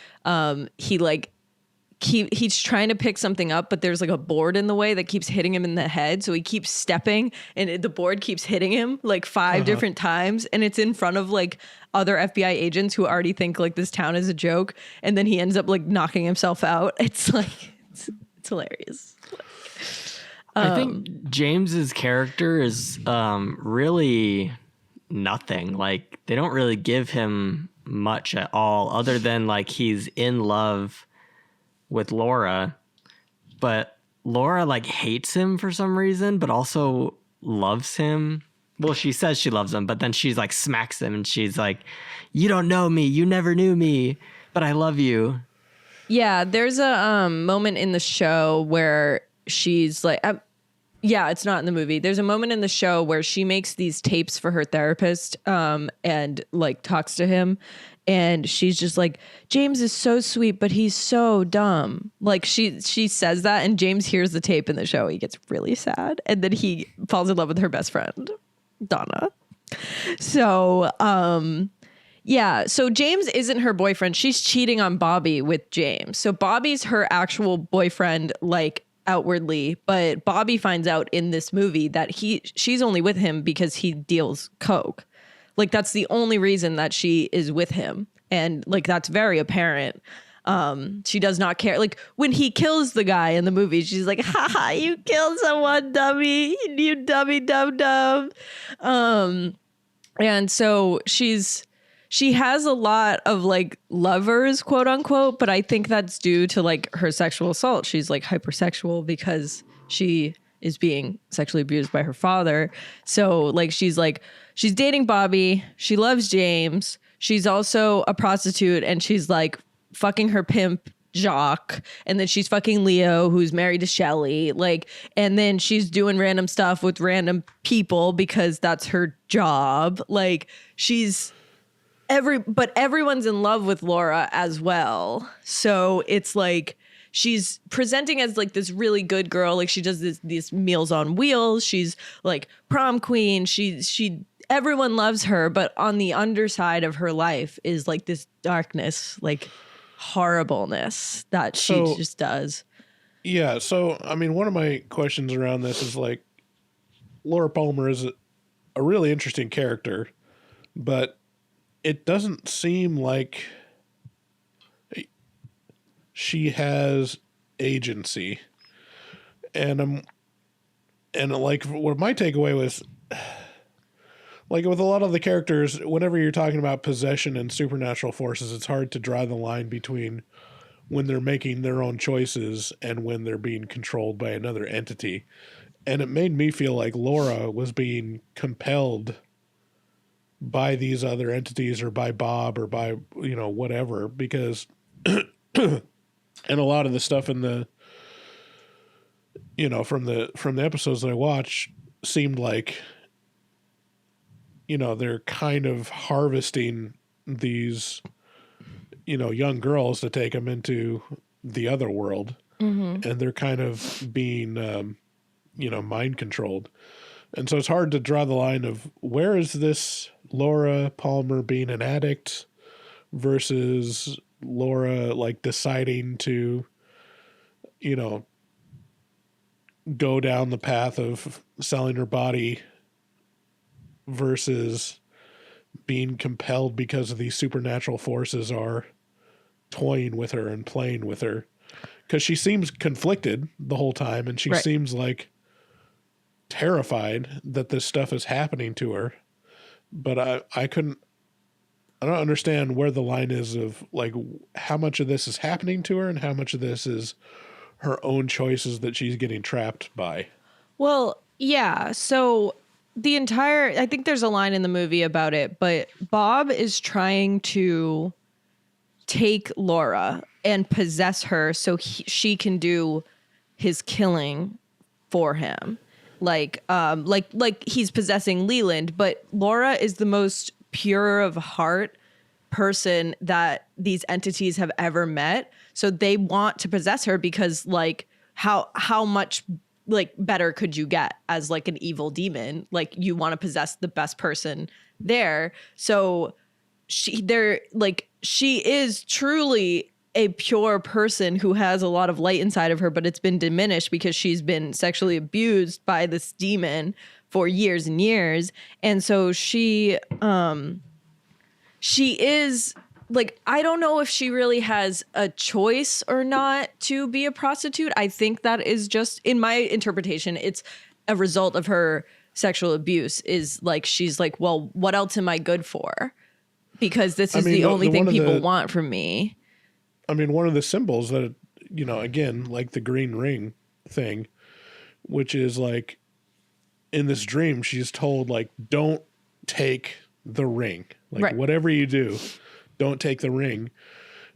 he's trying to pick something up, but there's like a board in the way that keeps hitting him in the head. So he keeps stepping and the board keeps hitting him like 5 different times. And it's in front of like other FBI agents who already think like this town is a joke. And then he ends up like knocking himself out. It's like, it's hilarious. I think James's character is really nothing. Like they don't really give him much at all other than like he's in love with Laura, but Laura like hates him for some reason, but also loves him. Well, she says she loves him, but then she's like smacks him and she's like, you don't know me. You never knew me, but I love you. Yeah. There's a moment in the show where she's like, yeah, it's not in the movie. There's a moment in the show where she makes these tapes for her therapist and like talks to him. And she's just like, James is so sweet, but he's so dumb. Like she says that and James hears the tape in the show. He gets really sad. And then he falls in love with her best friend, Donna. So, yeah. So James isn't her boyfriend. She's cheating on Bobby with James. So Bobby's her actual boyfriend, like outwardly. But Bobby finds out in this movie that she's only with him because he deals coke. Like that's the only reason that she is with him. And like, that's very apparent. She does not care. Like when he kills the guy in the movie, she's like, haha, you killed someone, dummy, you dummy, dumb. And so she has a lot of like lovers, quote unquote, but I think that's due to like her sexual assault. She's like hypersexual because she is being sexually abused by her father. So like she's dating Bobby. She loves James. She's also a prostitute and she's like fucking her pimp Jacques. And then she's fucking Leo, who's married to Shelley. Like, and then she's doing random stuff with random people because that's her job. Like but everyone's in love with Laura as well. So it's like, she's presenting as like this really good girl. Like she does these Meals on Wheels. She's like prom queen. Everyone loves her, but on the underside of her life is like this darkness, like horribleness that she just does. Yeah. So, I mean, one of my questions around this is like, Laura Palmer is a really interesting character, but it doesn't seem like she has agency. And like what my takeaway was, like with a lot of the characters, whenever you're talking about possession and supernatural forces, it's hard to draw the line between when they're making their own choices and when they're being controlled by another entity. And it made me feel like Laura was being compelled by these other entities or by Bob or by, whatever, because and a lot of the stuff in the, from the episodes that I watched seemed like, they're kind of harvesting these, young girls to take them into the other world. Mm-hmm. And they're kind of being, mind controlled. And so it's hard to draw the line of where is this Laura Palmer being an addict versus Laura like deciding to, go down the path of selling her body versus being compelled because of these supernatural forces are toying with her and playing with her. Because she seems conflicted the whole time and she seems like terrified that this stuff is happening to her. But I don't understand where the line is of like how much of this is happening to her and how much of this is her own choices that she's getting trapped by. Well, yeah. So the entire, I think there's a line in the movie about it, but Bob is trying to take Laura and possess her so she can do his killing for him. Like he's possessing Leland, but Laura is the most pure of heart person that these entities have ever met. So they want to possess her because like how much like better could you get as like an evil demon? Like you want to possess the best person there. So she is truly a pure person who has a lot of light inside of her, but it's been diminished because she's been sexually abused by this demon for years and years. And so she is like, I don't know if she really has a choice or not to be a prostitute. I think that is just, in my interpretation, it's a result of her sexual abuse. Is like, she's like, well, what else am I good for? Because this is the only thing people want from me. I mean, one of the symbols that, you know, again, like the green ring thing, which is like, in this dream, she's told, like, don't take the ring. Like, right. Whatever you do, don't take the ring.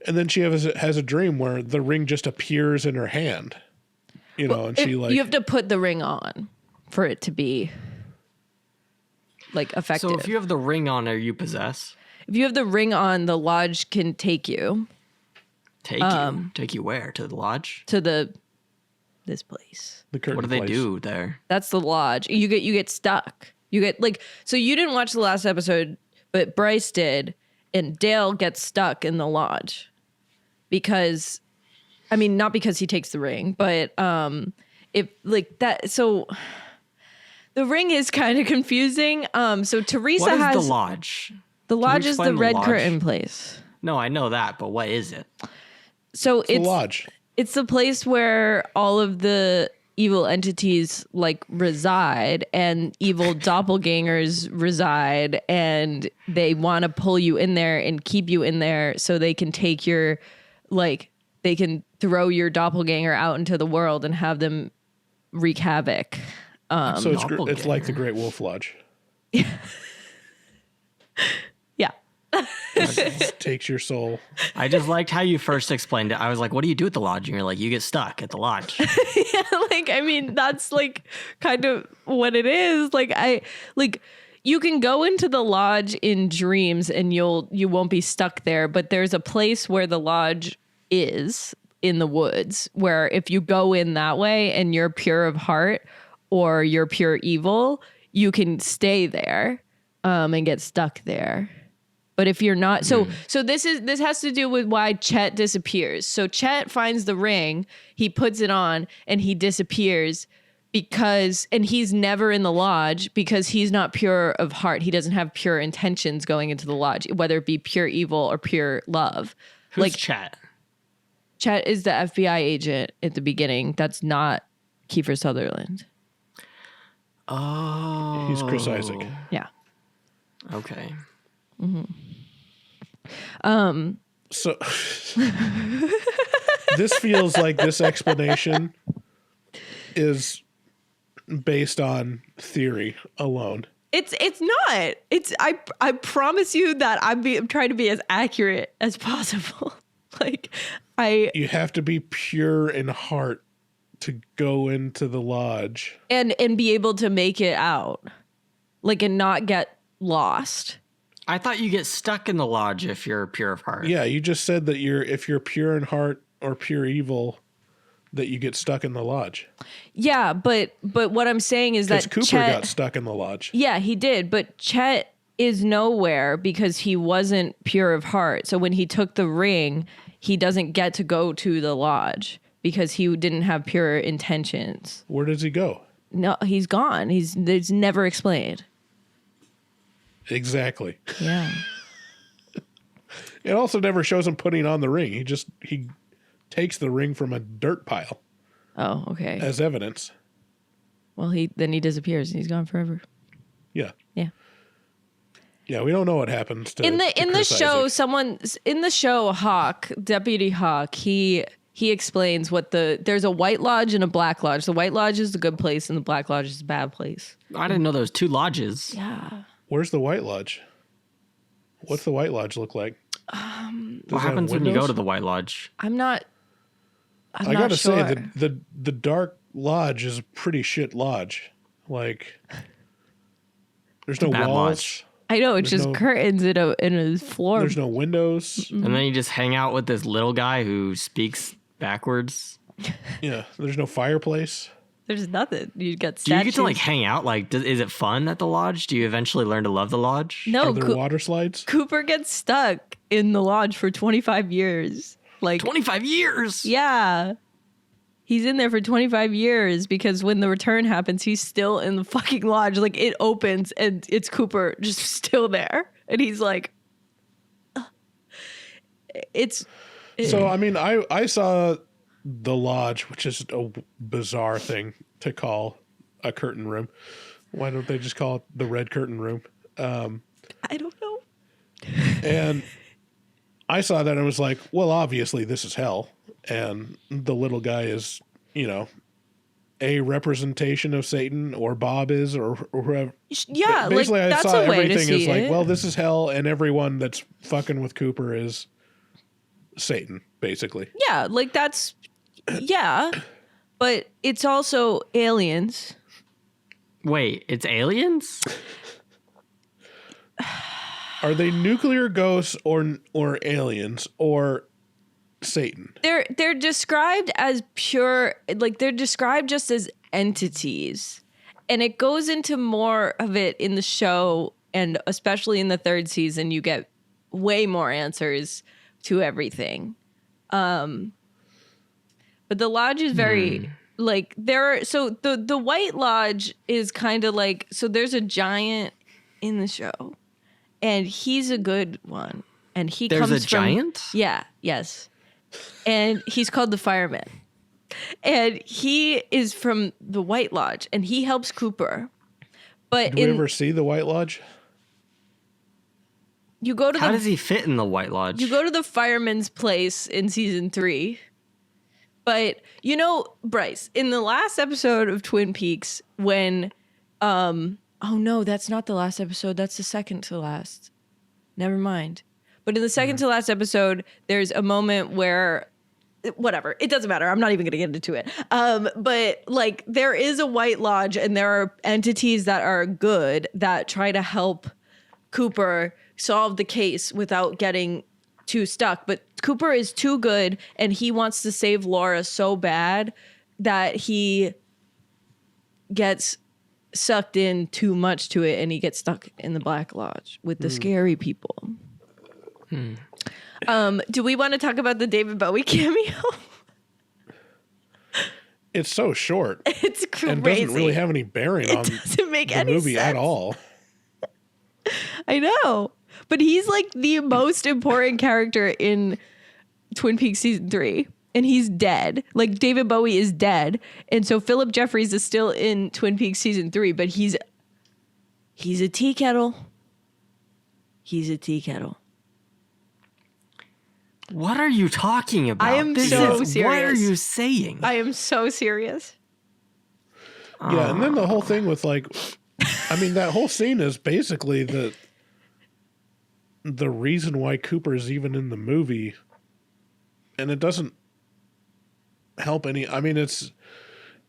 And then she has a dream where the ring just appears in her hand. You know, and she like... You have to put the ring on for it to be, like, effective. So if you have the ring on, are you possessed? If you have the ring on, the lodge can take you. Take you? Take you where? To the lodge? To this place. The curtain What do they place. do there? That's the lodge. You get stuck. You get like, so you didn't watch the last episode, but Bryce did, and Dale gets stuck in the lodge because, I mean, not because he takes the ring, but if like that. So the ring is kind of confusing. So Teresa What is has the lodge? The Can you lodge is explain the the red lodge? curtain place. No, I know that, but what is it? So It's the lodge. It's the place where all of the evil entities like reside and evil doppelgangers reside, and they want to pull you in there and keep you in there so they can take your, like, they can throw your doppelganger out into the world and have them wreak havoc. So it's like the Great Wolf Lodge. Yeah. It takes your soul. I just liked how you first explained it. I was like, what do you do at the lodge? And you're like, you get stuck at the lodge. Yeah, like, I mean, that's like kind of what it is. Like, you can go into the lodge in dreams and you won't be stuck there, but there's a place where the lodge is in the woods where if you go in that way and you're pure of heart or you're pure evil, you can stay there and get stuck there. But if you're not, so this has to do with why Chet disappears. So Chet finds the ring, he puts it on, and he disappears and he's never in the lodge because he's not pure of heart. He doesn't have pure intentions going into the lodge, whether it be pure evil or pure love. Who's like Chet? Chet is the FBI agent at the beginning. That's not Kiefer Sutherland. Oh, He's Chris Isaak. Yeah. Okay. Mm-hmm. So this feels like this explanation is based on theory alone. It's not. I promise you that I'm trying to be as accurate as possible. You have to be pure in heart to go into the lodge and be able to make it out, like, and not get lost. I thought you get stuck in the lodge if you're pure of heart. Yeah, you just said that if you're pure in heart or pure evil, that you get stuck in the lodge. Yeah, but what I'm saying is that Cooper got stuck in the lodge. Yeah, he did, but Chet is nowhere because he wasn't pure of heart. So when he took the ring, he doesn't get to go to the lodge because he didn't have pure intentions. Where does he go? No, he's gone. It's never explained. Exactly. Yeah. It also never shows him putting on the ring. He takes the ring from a dirt pile. Oh, okay. As evidence. Well, he disappears and he's gone forever. Yeah. Yeah. Yeah, we don't know what happens to in the Chris show. Isaak. Someone in the show, Hawk, Deputy Hawk, he he explains there's a White Lodge and a Black Lodge. The White Lodge is the good place and the Black Lodge is the bad place. I didn't know there was 2 lodges. Yeah. Where's the White Lodge? What's the White Lodge look like? What happens when you go to the White Lodge? I'm not I gotta sure. say that the Dark Lodge is a pretty shit lodge. Like, there's no Bad walls. lodge. I know, it's There's just no- curtains in a floor. There's no windows. And then you just hang out with this little guy who speaks backwards. Yeah, there's no fireplace. There's nothing. You got Do you statues. get to like hang out? Like, is it fun at the lodge? Do you eventually learn to love the lodge? No, Are there water slides? Cooper gets stuck in the lodge for 25 years. Like 25 years? Yeah. He's in there for 25 years because when the return happens, he's still in the fucking lodge. Like, it opens and it's Cooper just still there. And he's like, ugh. So, I mean, I saw the lodge, which is a bizarre thing to call a curtain room. Why don't they just call it the red curtain room? I don't know. And I saw that and I was like, well, obviously this is hell. And the little guy is, you know, a representation of Satan, or Bob is, or whoever. Yeah, basically, like, I that's saw a way to everything as see like, it. well, this is hell, and everyone that's fucking with Cooper is Satan, basically. Yeah, like that's, yeah. But it's also aliens. Wait, it's aliens? Are they nuclear ghosts or aliens or Satan? They're described as pure, like they're described just as entities. And it goes into more of it in the show, and especially in the 3rd season, you get way more answers to everything. But the lodge is very like so the White Lodge is kind of like, so there's a giant in the show and he's a good one. And There's comes a from, giant? Yeah, yes. And he's called the Fireman. And he is from the White Lodge and he helps Cooper. But Did we ever see the White Lodge? You go to How does he fit in the White Lodge? You go to the fireman's place in season 3. But, you know, Bryce, in the last episode of Twin Peaks, when, oh no, that's not the last episode. That's the second to last. Never mind. But in the second to last episode, there's a moment where, whatever, it doesn't matter. I'm not even going to get into it. But like, there is a White Lodge and there are entities that are good that try to help Cooper solve the case without getting too stuck. But Cooper is too good and he wants to save Laura so bad that he gets sucked in too much to it and he gets stuck in the Black Lodge with the scary people. Do we want to talk about the David Bowie cameo? It's so short. It's crazy. And doesn't really have any bearing on doesn't make the any movie sense at all. I know. But he's like the most important character in Twin Peaks season 3. And he's dead. Like, David Bowie is dead. And so Philip Jeffries is still in Twin Peaks season 3, but he's a tea kettle. He's a tea kettle. What are you talking about? I am so serious. What are you saying? I am so serious. Yeah, and then the whole thing with like, I mean, that whole scene is basically the reason why Cooper is even in the movie, and it doesn't help any. I mean, it's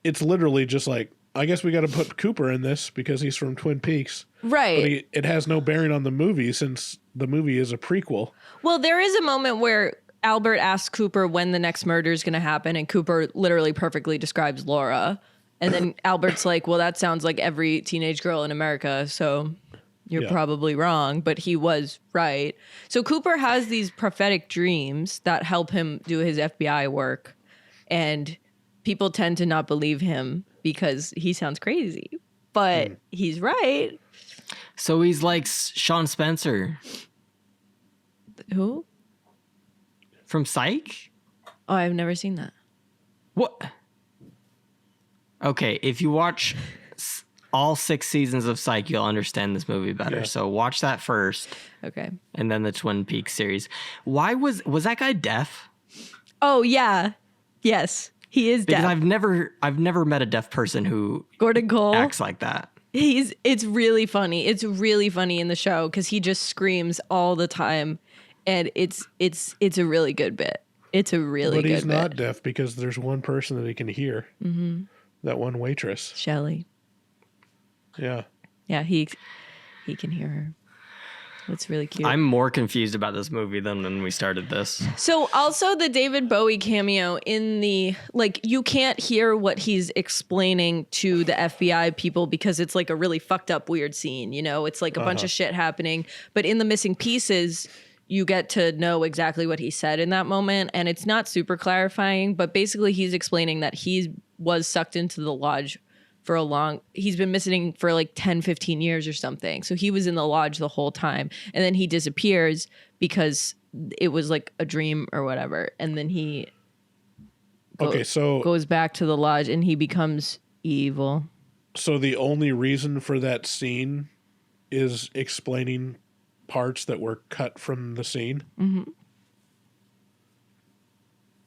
literally just like, I guess we got to put Cooper in this because he's from Twin Peaks, Right. but it has no bearing on the movie since the movie is a prequel. Well, there is a moment where Albert asks Cooper when the next murder is going to happen, and Cooper literally perfectly describes Laura. And then Albert's like, well, that sounds like every teenage girl in America, so you're probably wrong, but he was right. So Cooper has these prophetic dreams that help him do his FBI work, and people tend to not believe him because he sounds crazy, but he's right. So he's like Sean Spencer. Who? From Psych? Oh, I've never seen that. What? Okay, if you watch all 6 seasons of Psych, you'll understand this movie better. Yeah. So watch that first. Okay. And then the Twin Peaks series. Why was that guy deaf? Oh, yeah. Yes, he is Because deaf. I've never met a deaf person who Gordon Cole acts like that. it's really funny. It's really funny in the show because he just screams all the time, and it's a really good bit. It's a really good bit. But he's not deaf because there's one person that he can hear. Mm-hmm. That one waitress. Shelley. Yeah. Yeah, he can hear her. It's really cute. I'm more confused about this movie than when we started this. So also the David Bowie cameo in the, like, you can't hear what he's explaining to the FBI people because it's like a really fucked up weird scene, you know? It's like a bunch of shit happening. But in the missing pieces, you get to know exactly what he said in that moment. And it's not super clarifying, but basically he's explaining that he was sucked into the lodge for he's been missing for like 10, 15 years or something. So he was in the lodge the whole time. And then he disappears because it was like a dream or whatever. And then he goes back to the lodge and he becomes evil. So the only reason for that scene is explaining parts that were cut from the scene? Mm-hmm.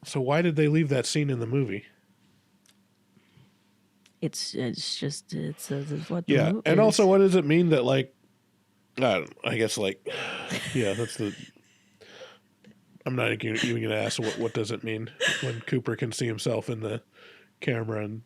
So why did they leave that scene in the movie? It's what the yeah, movie and is. also, what does it mean that, like, I guess, like, yeah, that's the. I'm not even going to ask what does it mean when Cooper can see himself in the camera and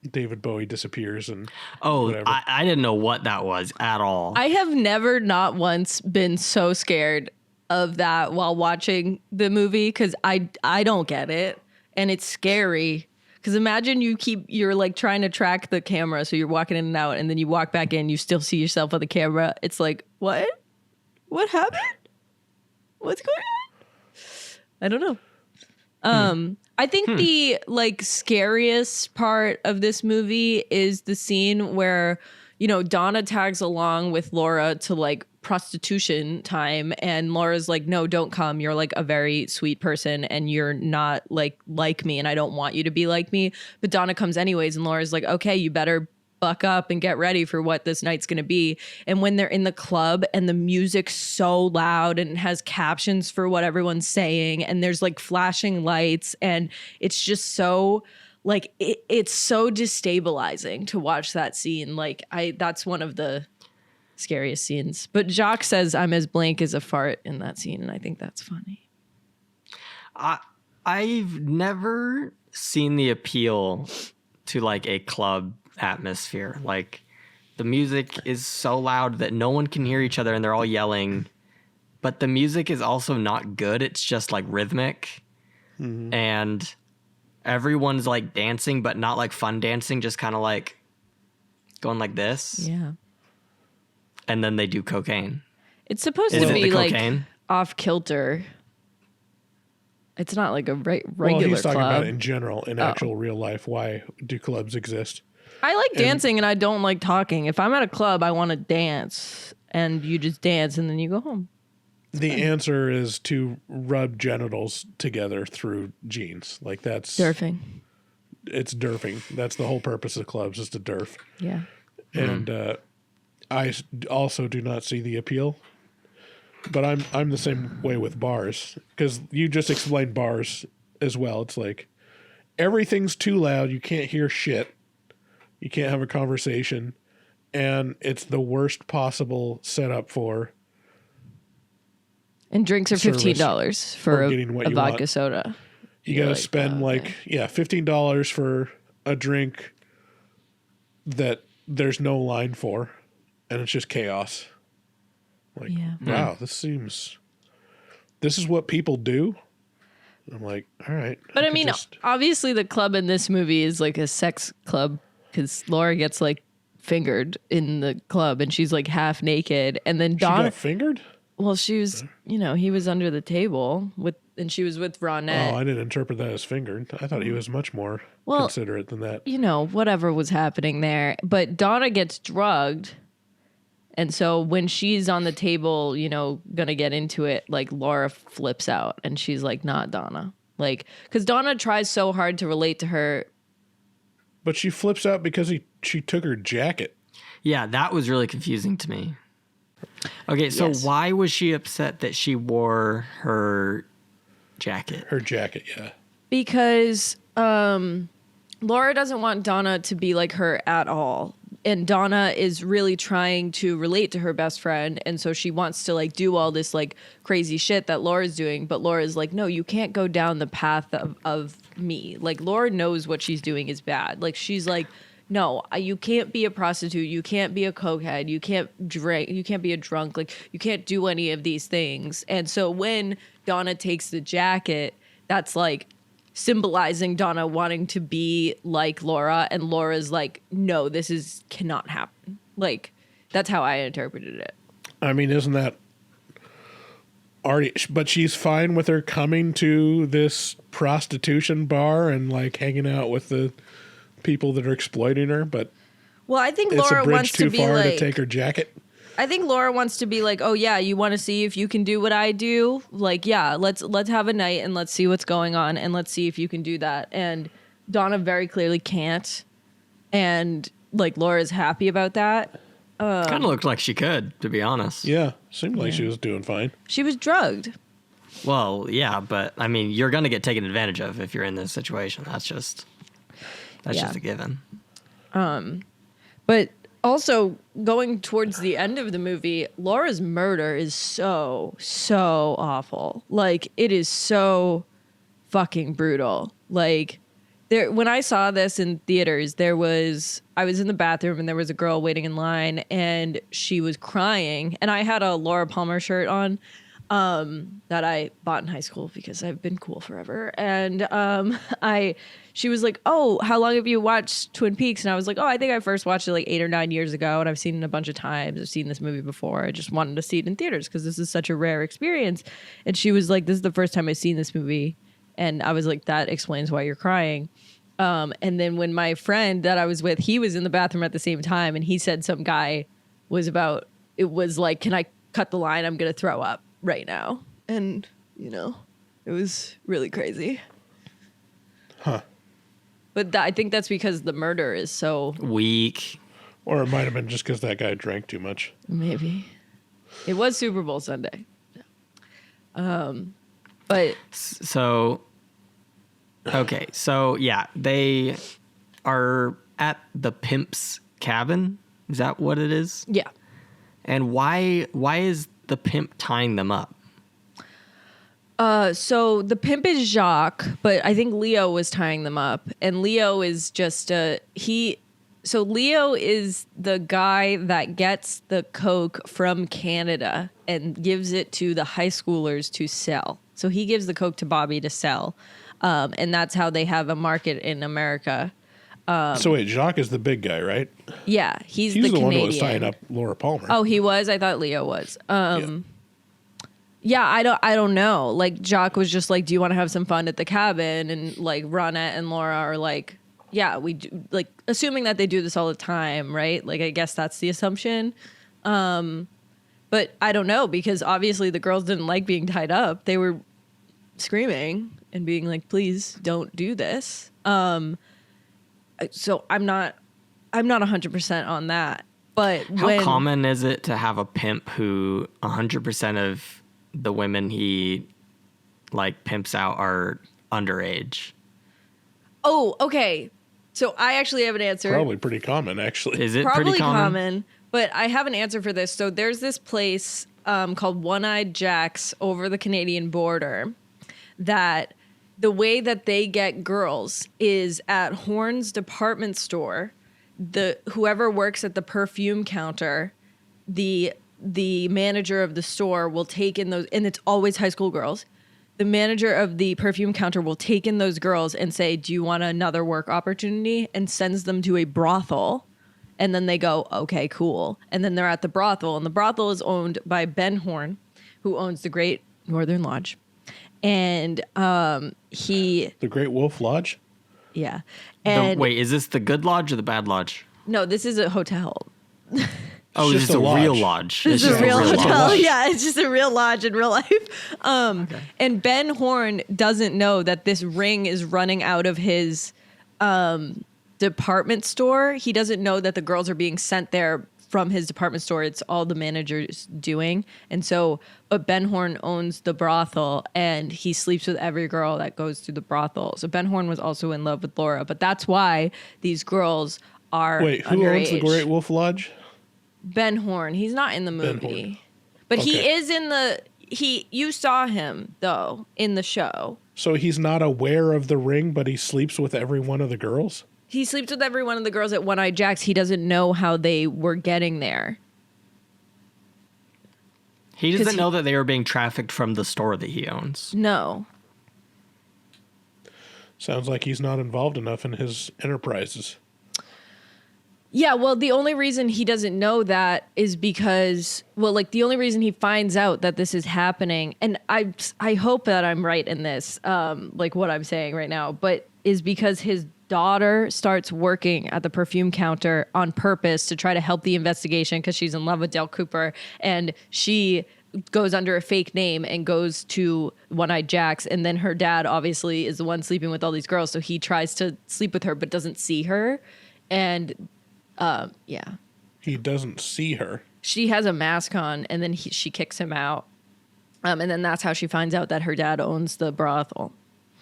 David Bowie disappears and whatever. I didn't know what that was at all. I have never not once been so scared of that while watching the movie because I don't get it and it's scary. Because imagine you're like trying to track the camera. So you're walking in and out and then you walk back in, you still see yourself on the camera. It's like, what? What happened? What's going on? I don't know. I think the like scariest part of this movie is the scene where, you know, Donna tags along with Laura to like prostitution time and Laura's like, no, don't come, you're like a very sweet person and you're not like me and I don't want you to be like me, but Donna comes anyways and Laura's like, okay, you better buck up and get ready for what this night's gonna be. And when they're in the club and the music's so loud and it has captions for what everyone's saying and there's like flashing lights and it's just so like it's so destabilizing to watch that scene. Like that's one of the scariest scenes. But Jacques says I'm as blank as a fart in that scene, and I think that's funny. I've never seen the appeal to like a club atmosphere. Like the music is so loud that no one can hear each other and they're all yelling, but the music is also not good. It's just like rhythmic and everyone's like dancing, but not like fun dancing, just kind of like going like this. Yeah. And then they do cocaine. It's supposed to be like off kilter. It's not like a regular well, he's talking club. about it in general, in actual real life. Why do clubs exist? I like dancing and I don't like talking. If I'm at a club, I want to dance, and you just dance and then you go home. The answer is to rub genitals together through jeans. Like that's Durfing. It's derfing. That's the whole purpose of clubs, is to derf. Yeah. And I also do not see the appeal. But I'm the same way with bars, because you just explained bars as well. It's like everything's too loud. You can't hear shit. You can't have a conversation. And it's the worst possible setup for. And drinks are $15 for a vodka want. soda. You got to spend $15 for a drink that there's no line for. And it's just chaos. Like, wow, this is what people do. I'm like, all right. But I mean, obviously the club in this movie is like a sex club because Laura gets like fingered in the club and she's like half naked. And then Donna. She got fingered? Well, she was, he was under the table and she was with Ronette. Oh, I didn't interpret that as fingered. I thought he was much more considerate than that. Whatever was happening there. But Donna gets drugged. And so when she's on the table, gonna get into it, like Laura flips out and she's like, not Donna. Like, because Donna tries so hard to relate to her. But she flips out because she took her jacket. Yeah, that was really confusing to me. Okay, so why was she upset that she wore her jacket? Her jacket, yeah. because Laura doesn't want Donna to be like her at all. And Donna is really trying to relate to her best friend. And so she wants to like do all this like crazy shit that Laura's doing. But Laura's like, no, you can't go down the path of me. Like Laura knows what she's doing is bad. Like she's like, no, you can't be a prostitute. You can't be a cokehead. You can't drink. You can't be a drunk. Like you can't do any of these things. And so when Donna takes the jacket, that's like symbolizing Donna wanting to be like Laura, and Laura's like, no, cannot happen. Like, that's how I interpreted it. I mean, isn't that already? But she's fine with her coming to this prostitution bar and like hanging out with the people that are exploiting her. But well, I think it's Laura a bridge wants too to be far like, to take her jacket. I think Laura wants to be like, oh yeah, you want to see if you can do what I do? Like, yeah, let's have a night and let's see what's going on and let's see if you can do that. And Donna very clearly can't. And like Laura's happy about that. Kind of looked like she could, to be honest. Yeah, seemed like she was doing fine. She was drugged. Well, yeah, but I mean, you're going to get taken advantage of if you're in this situation. That's just a given. But also, going towards the end of the movie, Laura's murder is so awful. Like, it is so fucking brutal. Like, when I saw this in theaters, I was in the bathroom and there was a girl waiting in line and she was crying. And I had a Laura Palmer shirt on that I bought in high school because I've been cool forever. And she was like, oh, how long have you watched Twin Peaks? And I was like, oh, I think I first watched it like 8 or 9 years ago, and I've seen it a bunch of times. I've seen this movie before. I just wanted to see it in theaters because this is such a rare experience. And she was like, this is the first time I've seen this movie. And I was like, that explains why you're crying. And then when my friend that I was with, he was in the bathroom at the same time, and he said some guy was like, can I cut the line? I'm going to throw up right now. And, it was really crazy. Huh. But I think that's because the murder is so weak. Or it might have been just because that guy drank too much. Maybe. It was Super Bowl Sunday. But okay, so yeah, they are at the pimp's cabin. Is that what it is? Yeah. And why is the pimp tying them up? So the pimp is Jacques, but I think Leo was tying them up. And Leo is just so Leo is the guy that gets the coke from Canada and gives it to the high schoolers to sell. So he gives the coke to Bobby to sell. And that's how they have a market in America. So wait, Jacques is the big guy, right? Yeah, he's the one Canadian. who was tying up Laura Palmer. Oh, he was? I thought Leo was. Yeah, I don't know. Like, Jacques was just like, do you want to have some fun at the cabin? And like Ronette and Laura are like, yeah, we do, like, assuming that they do this all the time, right? Like, I guess that's the assumption. But I don't know, because obviously the girls didn't like being tied up. They were screaming and being like, please don't do this. So I'm not 100% on that. But how common is it to have a pimp who 100% of the women he like pimps out are underage? Oh, okay. So I actually have an answer. Probably pretty common, actually. Is it Probably pretty common? But I have an answer for this. So there's this place called One-Eyed Jack's over the Canadian border that the way that they get girls is at Horn's department store. Whoever works at the perfume counter, the manager of the store will take in those, and it's always high school girls. The manager of the perfume counter will take in those girls and say, do you want another work opportunity? And sends them to a brothel. And then they go, okay, cool. And then they're at the brothel. And the brothel is owned by Ben Horn, who owns the Great Northern Lodge. And the Great Wolf Lodge? Yeah. And wait, is this the good lodge or the bad lodge? No, this is a hotel. Oh, it's just a real lodge. It's just a real hotel. Lodge. Yeah, it's just a real lodge in real life. Okay. And Ben Horn doesn't know that this ring is running out of his department store. He doesn't know that the girls are being sent there from his department store. It's all the manager's doing. And so, but Ben Horn owns the brothel and he sleeps with every girl that goes through the brothel. So Ben Horn was also in love with Laura, but that's why these girls are Wait, who underage. owns the Great Wolf Lodge? Ben Horn. He's not in the movie. But he Okay. is in the, you saw him though in the show. So he's not aware of the ring, but he sleeps with every one of the girls? He sleeps with every one of the girls at One Eye Jack's. He doesn't know how they were getting there. He doesn't know that they were being trafficked from the store that he owns. No. Sounds like he's not involved enough in his enterprises. Yeah, well, the only reason he doesn't know that is because, well, like the only reason he finds out that this is happening, and I hope that I'm right in this, like what I'm saying right now, but is because his daughter starts working at the perfume counter on purpose to try to help the investigation because she's in love with Dale Cooper, and she goes under a fake name and goes to One Eye Jack's, and then her dad obviously is the one sleeping with all these girls, so he tries to sleep with her but doesn't see her, and yeah. He doesn't see her. She has a mask on, and then she kicks him out. And then that's how she finds out that her dad owns the brothel.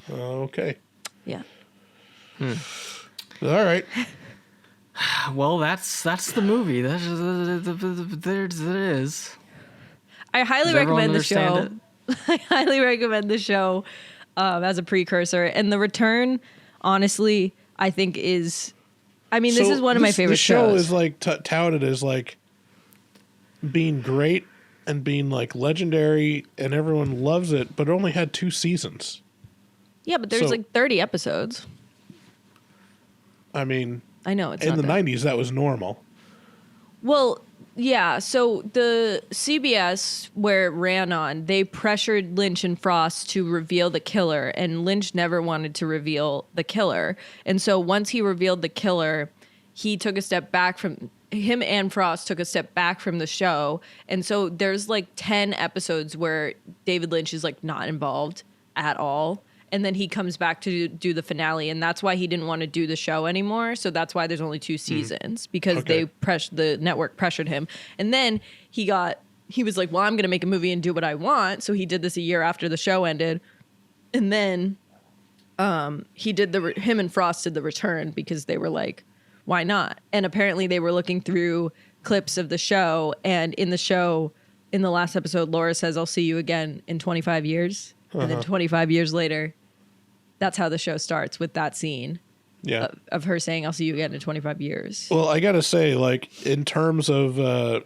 Okay. Yeah. All right. Well, that's the movie. There it is. I highly Does everyone recommend the show. understand I highly recommend the show as a precursor. And The Return, honestly, I think is... I mean, this is one of my favorite the show shows. is like touted as like being great and being like legendary, and everyone loves it, but it only had 2 seasons. Yeah, but there's So- like 30 episodes. I mean, I know it's in not the that. 90s, that was normal. Well, yeah. So the CBS where it ran on, they pressured Lynch and Frost to reveal the killer, and Lynch never wanted to reveal the killer. And so once he revealed the killer, he took a step back from him, and Frost took a step back from the show. And so there's like 10 episodes where David Lynch is like not involved at all. And then he comes back to do the finale, and that's why he didn't want to do the show anymore. So that's why there's only 2 seasons, because the network pressured him. And then he was like, well, I'm going to make a movie and do what I want. So he did this a year after the show ended. And then he did him and Frost did The Return because they were like, why not? And apparently they were looking through clips of the show, and in the show, in the last episode, Laura says, I'll see you again in 25 years. And then 25 years later, that's how the show starts, with that scene of her saying, I'll see you again in 25 years. Well, I got to say, like, in terms of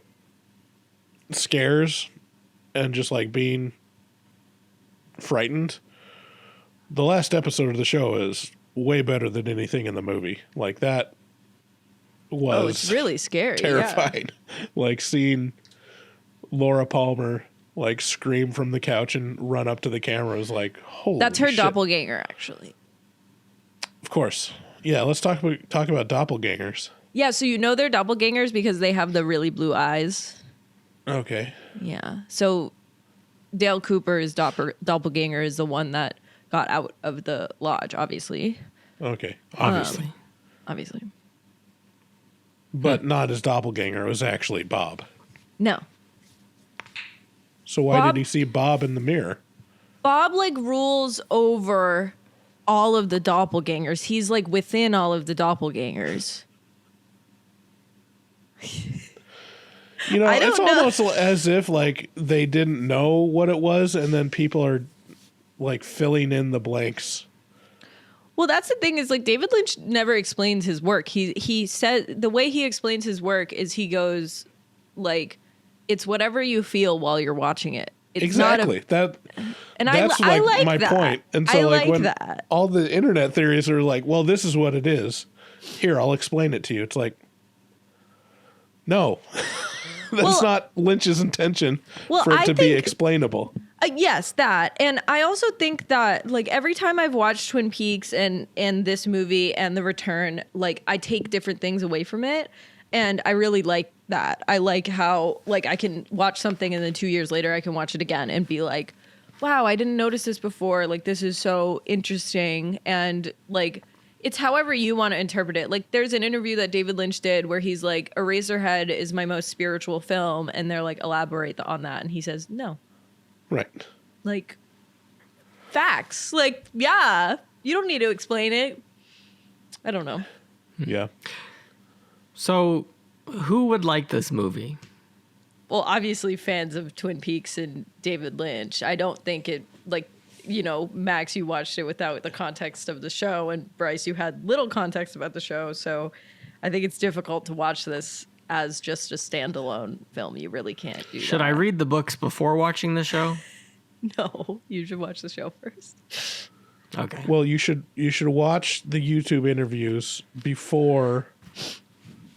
scares and just like being frightened, the last episode of the show is way better than anything in the movie. Like, that was it's really scary. terrifying. Like, seeing Laura Palmer like scream from the couch and run up to the camera is like, holy That's her shit. doppelganger, actually. Of course. Yeah, let's talk about doppelgangers. Yeah, so you know they're doppelgangers because they have the really blue eyes. Okay. Yeah. So Dale Cooper's doppelganger is the one that got out of the lodge, obviously. Okay. Obviously. Obviously. But not his doppelganger. It was actually Bob. No. So why Bob- did he see Bob in the mirror? Bob like rules over all of the doppelgangers. He's like within all of the doppelgangers. You know, I don't it's know. almost as if like they didn't know what it was, and then people are like filling in the blanks. Well, that's the thing, is like David Lynch never explains his work. He said the way he explains his work is he goes like, it's whatever you feel while you're watching it. It's Exactly. Not and that's I like my that. point. And so I like like when that. all the internet theories are like, well, this is what it is. Here, I'll explain it to you. It's like, no, that's not Lynch's intention for it to be explainable. Yes, that. And I also think that like every time I've watched Twin Peaks and this movie and The Return, like I take different things away from it. And I really like that. I like how like I can watch something and then 2 years later I can watch it again and be like, wow, I didn't notice this before. Like this is so interesting. And like it's however you want to interpret it. Like, there's an interview that David Lynch did where he's like, Eraserhead is my most spiritual film. And they're like, elaborate on that. And he says, no. Right. Like, facts. Like, yeah, you don't need to explain it. I don't know. Yeah. So, who would like this movie? Well, obviously fans of Twin Peaks and David Lynch. I don't think it, like, you know, Max, you watched it without the context of the show, and Bryce, you had little context about the show, so I think it's difficult to watch this as just a standalone film. You really can't do that. Should I read the books before watching the show? No, you should watch the show first. Okay. Well, you should watch the YouTube interviews before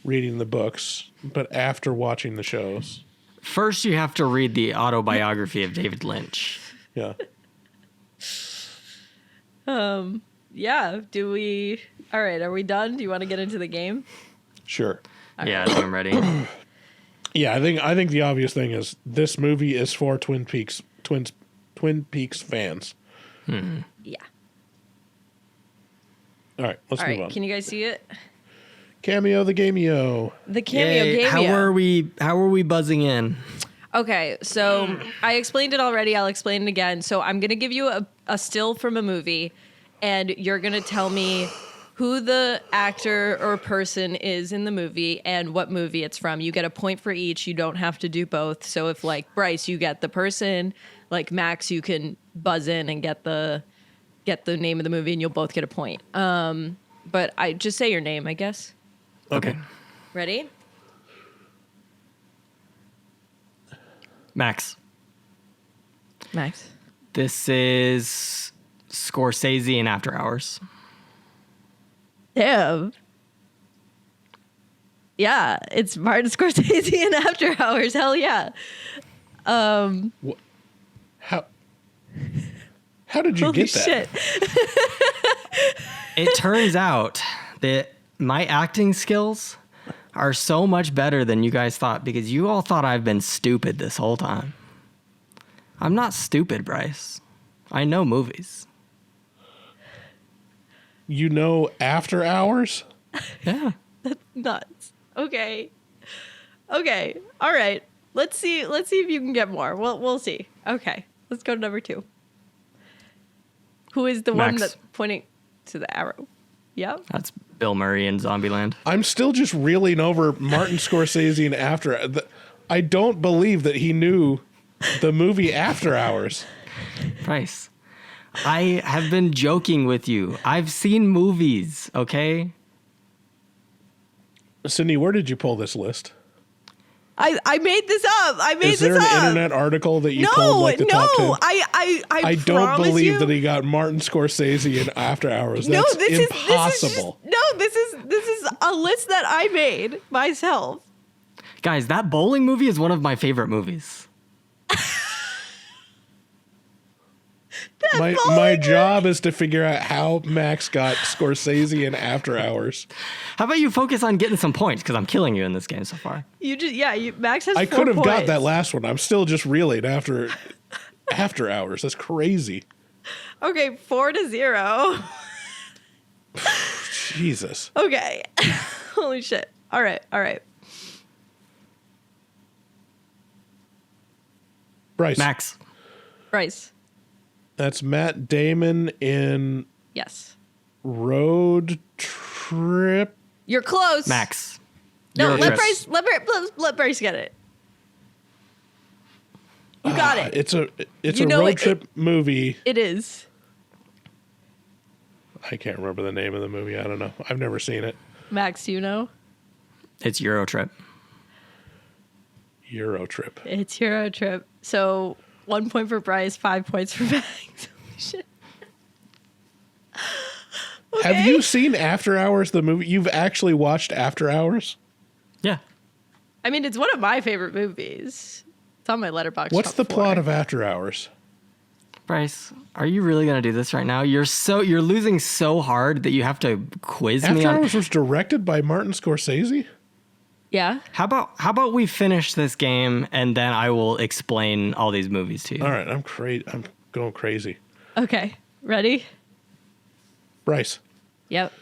reading the books, but after watching the shows. First, you have to read the autobiography of David Lynch. Yeah. Yeah, do we... All right, are we done? Do you want to get into the game? Sure. Yeah, I think I'm ready. Yeah, I think the obvious thing is this movie is for Twin Peaks fans. Yeah. All right, let's All move right, on. can you guys see it? Cameo the Gameo. The cameo Yay. game. How are we buzzing in? Okay, so I explained it already. I'll explain it again. So I'm going to give you a still from a movie, and you're going to tell me who the actor or person is in the movie and what movie it's from. You get a point for each. You don't have to do both. So if, like, Bryce, you get the person, like Max, you can buzz in and get the name of the movie, and you'll both get a point. But I just say your name, I guess. Okay. Ready? Max. Max. This is Scorsese in After Hours. Damn. Yeah, it's Martin Scorsese in After Hours. Hell yeah. How did you Holy get that? shit. It turns out that my acting skills are so much better than you guys thought, because you all thought I've been stupid this whole time. I'm not stupid, Bryce. I know movies. You know After Hours? Yeah. That's nuts. Okay. All right. Let's see if you can get more. We'll see. Okay. Let's go to number 2. Who is the one Max. that's pointing to the arrow? Yeah. That's Bill Murray in Zombieland. I'm still just reeling over Martin Scorsese and I don't believe that he knew the movie After Hours. Bryce, I have been joking with you. I've seen movies, okay? Sydney, where did you pull this list? I made this up. Is there an internet article that you pulled like the top 10? I don't believe you. that he got Martin Scorsese in After Hours. That's impossible. This is a list that I made myself. Guys, that bowling movie is one of my favorite movies. My job is to figure out how Max got Scorsese in After Hours. How about you focus on getting some points, because I'm killing you in this game so far. Max has 4 I could have got points. that last one. I'm still just reeling after Hours. That's crazy. Okay, 4-0. Jesus. Okay. Holy shit. All right. Bryce. Max. Bryce. That's Matt Damon in Yes. Road Trip. You're close. Max. No, let Eurotrip. Bryce get it. You got it. It's a You know road trip movie. It is. I can't remember the name of the movie. I don't know. I've never seen it. Max, do you know? It's Eurotrip. Euro Trip. It's Eurotrip. So 1 point for Bryce, 5 points for Max. Holy shit. Okay. Have you seen After Hours, the movie? You've actually watched After Hours? Yeah. I mean, it's one of my favorite movies. It's on my Letterboxd. What's top the 4. plot of After Hours? Bryce, are you really going to do this right now? You're losing so hard that you have to quiz me After on. Hours was directed by Martin Scorsese? Yeah. How about we finish this game and then I will explain all these movies to you. All right, I'm going crazy. Okay. Ready? Bryce. Yep.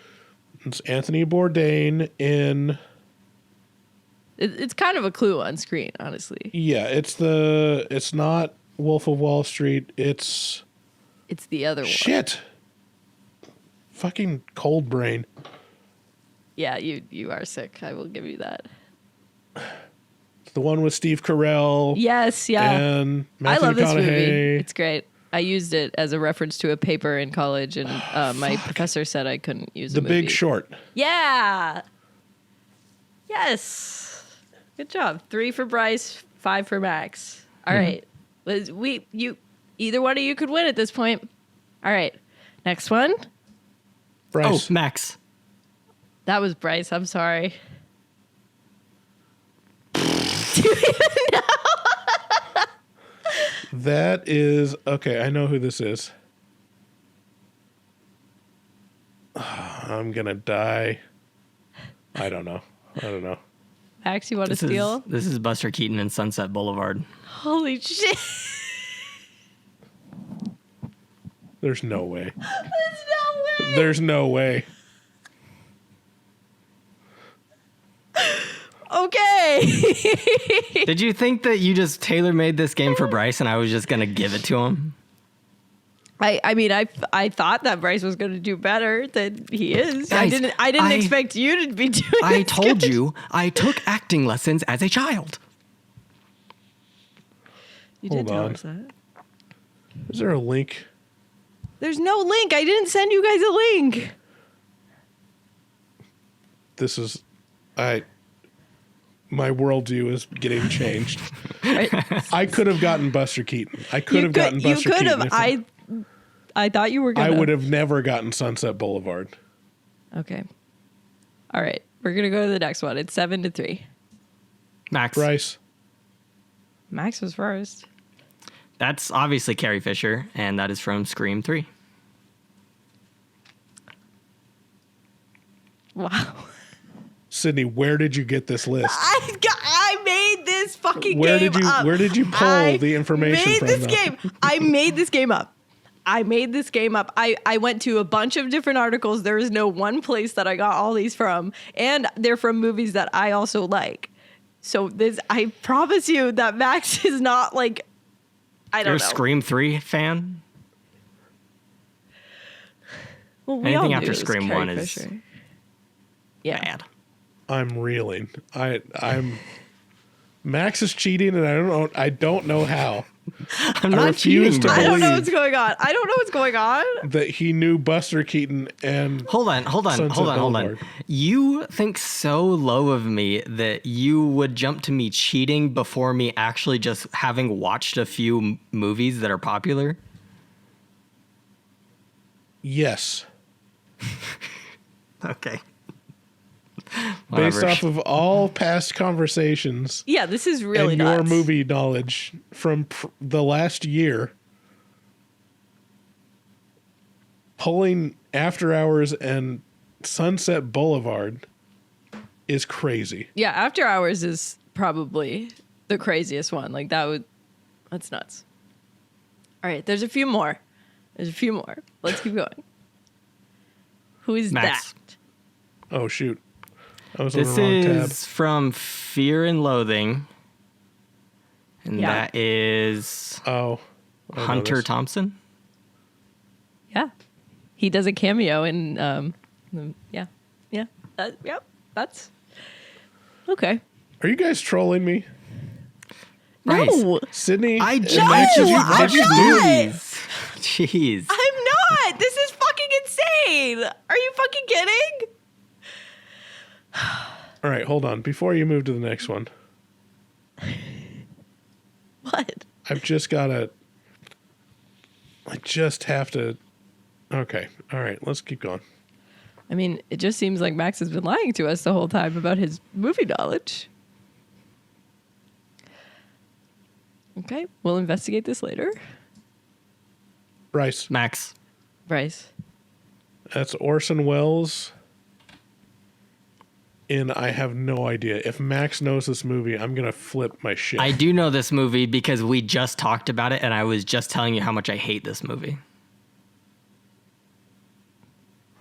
It's Anthony Bourdain in... It's kind of a clue on screen, honestly. Yeah, it's not Wolf of Wall Street. It's the other one. Shit. Fucking cold brain. Yeah, you are sick. I will give you that. It's the one with Steve Carell. Yes, yeah. And Matthew I love this movie. McConaughey. It's great. I used it as a reference to a paper in college, and my professor said I couldn't use The a movie. Big Short. Yeah. Yes. Good job. 3 for Bryce, 5 for Max. All right. Either one of you could win at this point. All right. Next one. Bryce. Oh, Max. That was Bryce. I'm sorry. That is... Okay, I know who this is. I'm gonna die. I don't know. Max, you want to steal? This is Buster Keaton in Sunset Boulevard. Holy shit. There's no way. There's no way. There's no way. Okay. Did you think that you just tailor-made this game for Bryce and I was just going to give it to him? I mean, I thought that Bryce was going to do better than he is. Guys, I didn't expect you to be doing I this told good. you I took acting lessons as a child. You Hold did tell on. us that. Is there a link? There's no link. I didn't send you guys a link. This is... My worldview is getting changed. I could have gotten Buster Keaton. I could have gotten Buster Keaton. You could have. I thought you were going I to. would have never gotten Sunset Boulevard. Okay. All right. We're going to go to the next one. It's 7-3. Max. Bryce. Max was first. That's obviously Carrie Fisher, and that is from Scream 3. Wow. Sydney, where did you get this list? I made this fucking Where game up. Where did you pull the information from? I made this game up. I went to a bunch of different articles. There is no one place that I got all these from, and they're from movies that I also like. So I promise you that Max is not like, I don't know. You're a Scream 3 fan? Well, Anything after Scream 1 is bad. I'm reeling. I'm Max is cheating, and I don't know how. I'm not cheating, to I don't know believe what's going on. I don't know what's going on. that he knew Buster Keaton and Hold on. You think so low of me that you would jump to me cheating before me actually just having watched a few movies that are popular? Yes. Okay. Based off of all past conversations. Yeah, this is really and nuts. your movie knowledge from the last year, pulling After Hours and Sunset Boulevard is crazy. Yeah, After Hours is probably the craziest one. Like that's nuts. All right, there's a few more. Let's keep going. Who is Max. that? Oh shoot. I was on This the wrong tab. is from Fear and Loathing. And Yeah. that is I know Hunter this. Thompson. Yeah, he does a cameo in. That's okay. Are you guys trolling me? Bryce, No, Sydney? I and just Max, did I'm you not. do these. Jeez. I'm not. This is fucking insane. Are you fucking kidding? All right, hold on. Before you move to the next one, What? I've just got to... I just have to... Okay. All right, let's keep going. I mean, it just seems like Max has been lying to us the whole time about his movie knowledge. Okay, we'll investigate this later. Bryce. Max. Bryce. That's Orson Welles. And I have no idea. If Max knows this movie, I'm going to flip my shit. I do know this movie because we just talked about it and I was just telling you how much I hate this movie.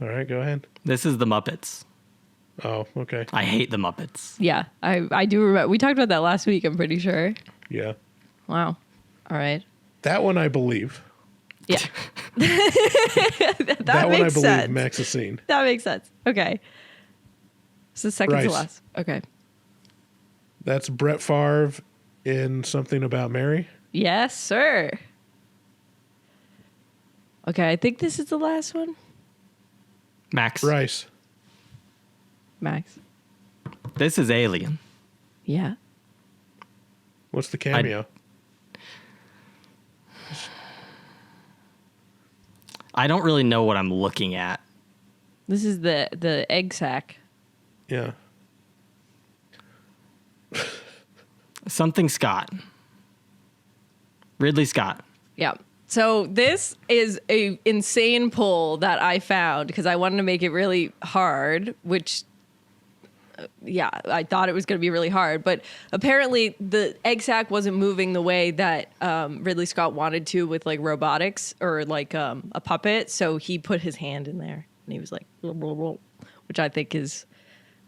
All right, go ahead. This is the Muppets. Oh, okay. I hate the Muppets. Yeah, I do remember. We talked about that last week, I'm pretty sure. Yeah. Wow. All right. That one I believe. Yeah. that one I makes believe sense. Max has seen. That makes sense. Okay. So second to Bryce. last. Okay. That's Brett Favre in Something About Mary. Yes, sir. Okay, I think this is the last one. Max. Bryce. Max. This is Alien. Yeah. What's the cameo? I don't really know what I'm looking at. This is the egg sack. Yeah. Something Scott. Ridley Scott. Yeah. So this is a insane poll that I found because I wanted to make it really hard, which I thought it was going to be really hard, but apparently the egg sack wasn't moving the way that Ridley Scott wanted to with like robotics or like a puppet. So he put his hand in there and he was like, blah, blah, blah, which I think is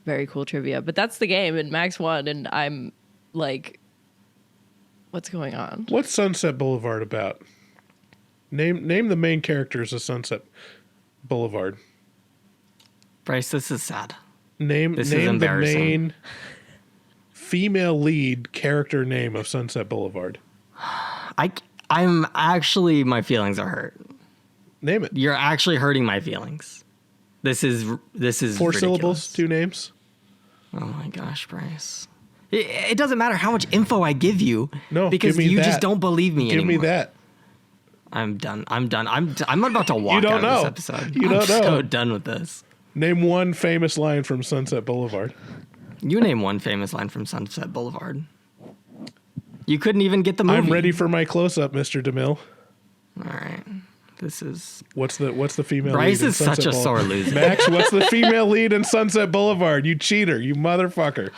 very cool trivia. But that's the game, and Max won, and I'm like, what's going on? What's Sunset Boulevard about? Name the main characters of Sunset Boulevard. Bryce, this is sad. Name This is the embarrassing. main female lead character name of Sunset Boulevard. I'm actually, my feelings are hurt. Name it. You're actually hurting my feelings. This is 4 ridiculous. syllables, 2 names. Oh my gosh, Bryce. It doesn't matter how much info I give you. No, because give me you that. just don't believe me anymore. Give me that. I'm done. I'm about to walk don't out know. of this episode. You don't know. I'm so done with this. Name one famous line from Sunset Boulevard. You name one famous line from Sunset Boulevard. You couldn't even get the movie. I'm ready for my close-up, Mr. DeMille. All right. This is... What's the female Bryce lead in is such Sunset a sore Boulevard? loser. Max, what's the female lead in Sunset Boulevard? You cheater, you motherfucker.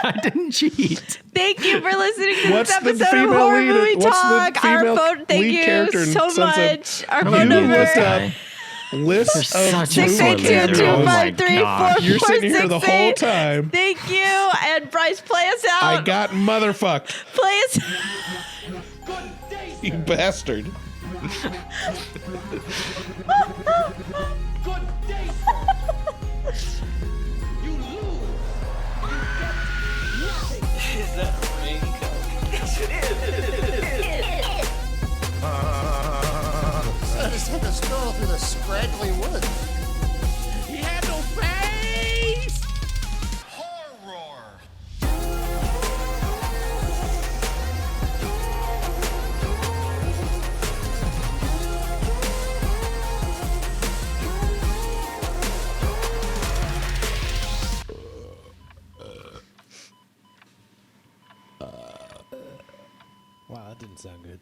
I didn't cheat. Thank you for listening to What's this the episode of female Horror lead- Movie what's the Talk. Our female phone, thank lead you character in so Sunset- much. Our You phone number. looked up list of such a sore movies. loser. Oh my gosh. You're sitting here the whole time. Thank you. And Bryce, play us out. I got motherfucked, Play us. you bastard. Good day, sir. You lose. Is that a raincoat? Yes, it is. I just had to stroll through the scraggly woods. He had no face. Horror. Wow, that didn't sound good.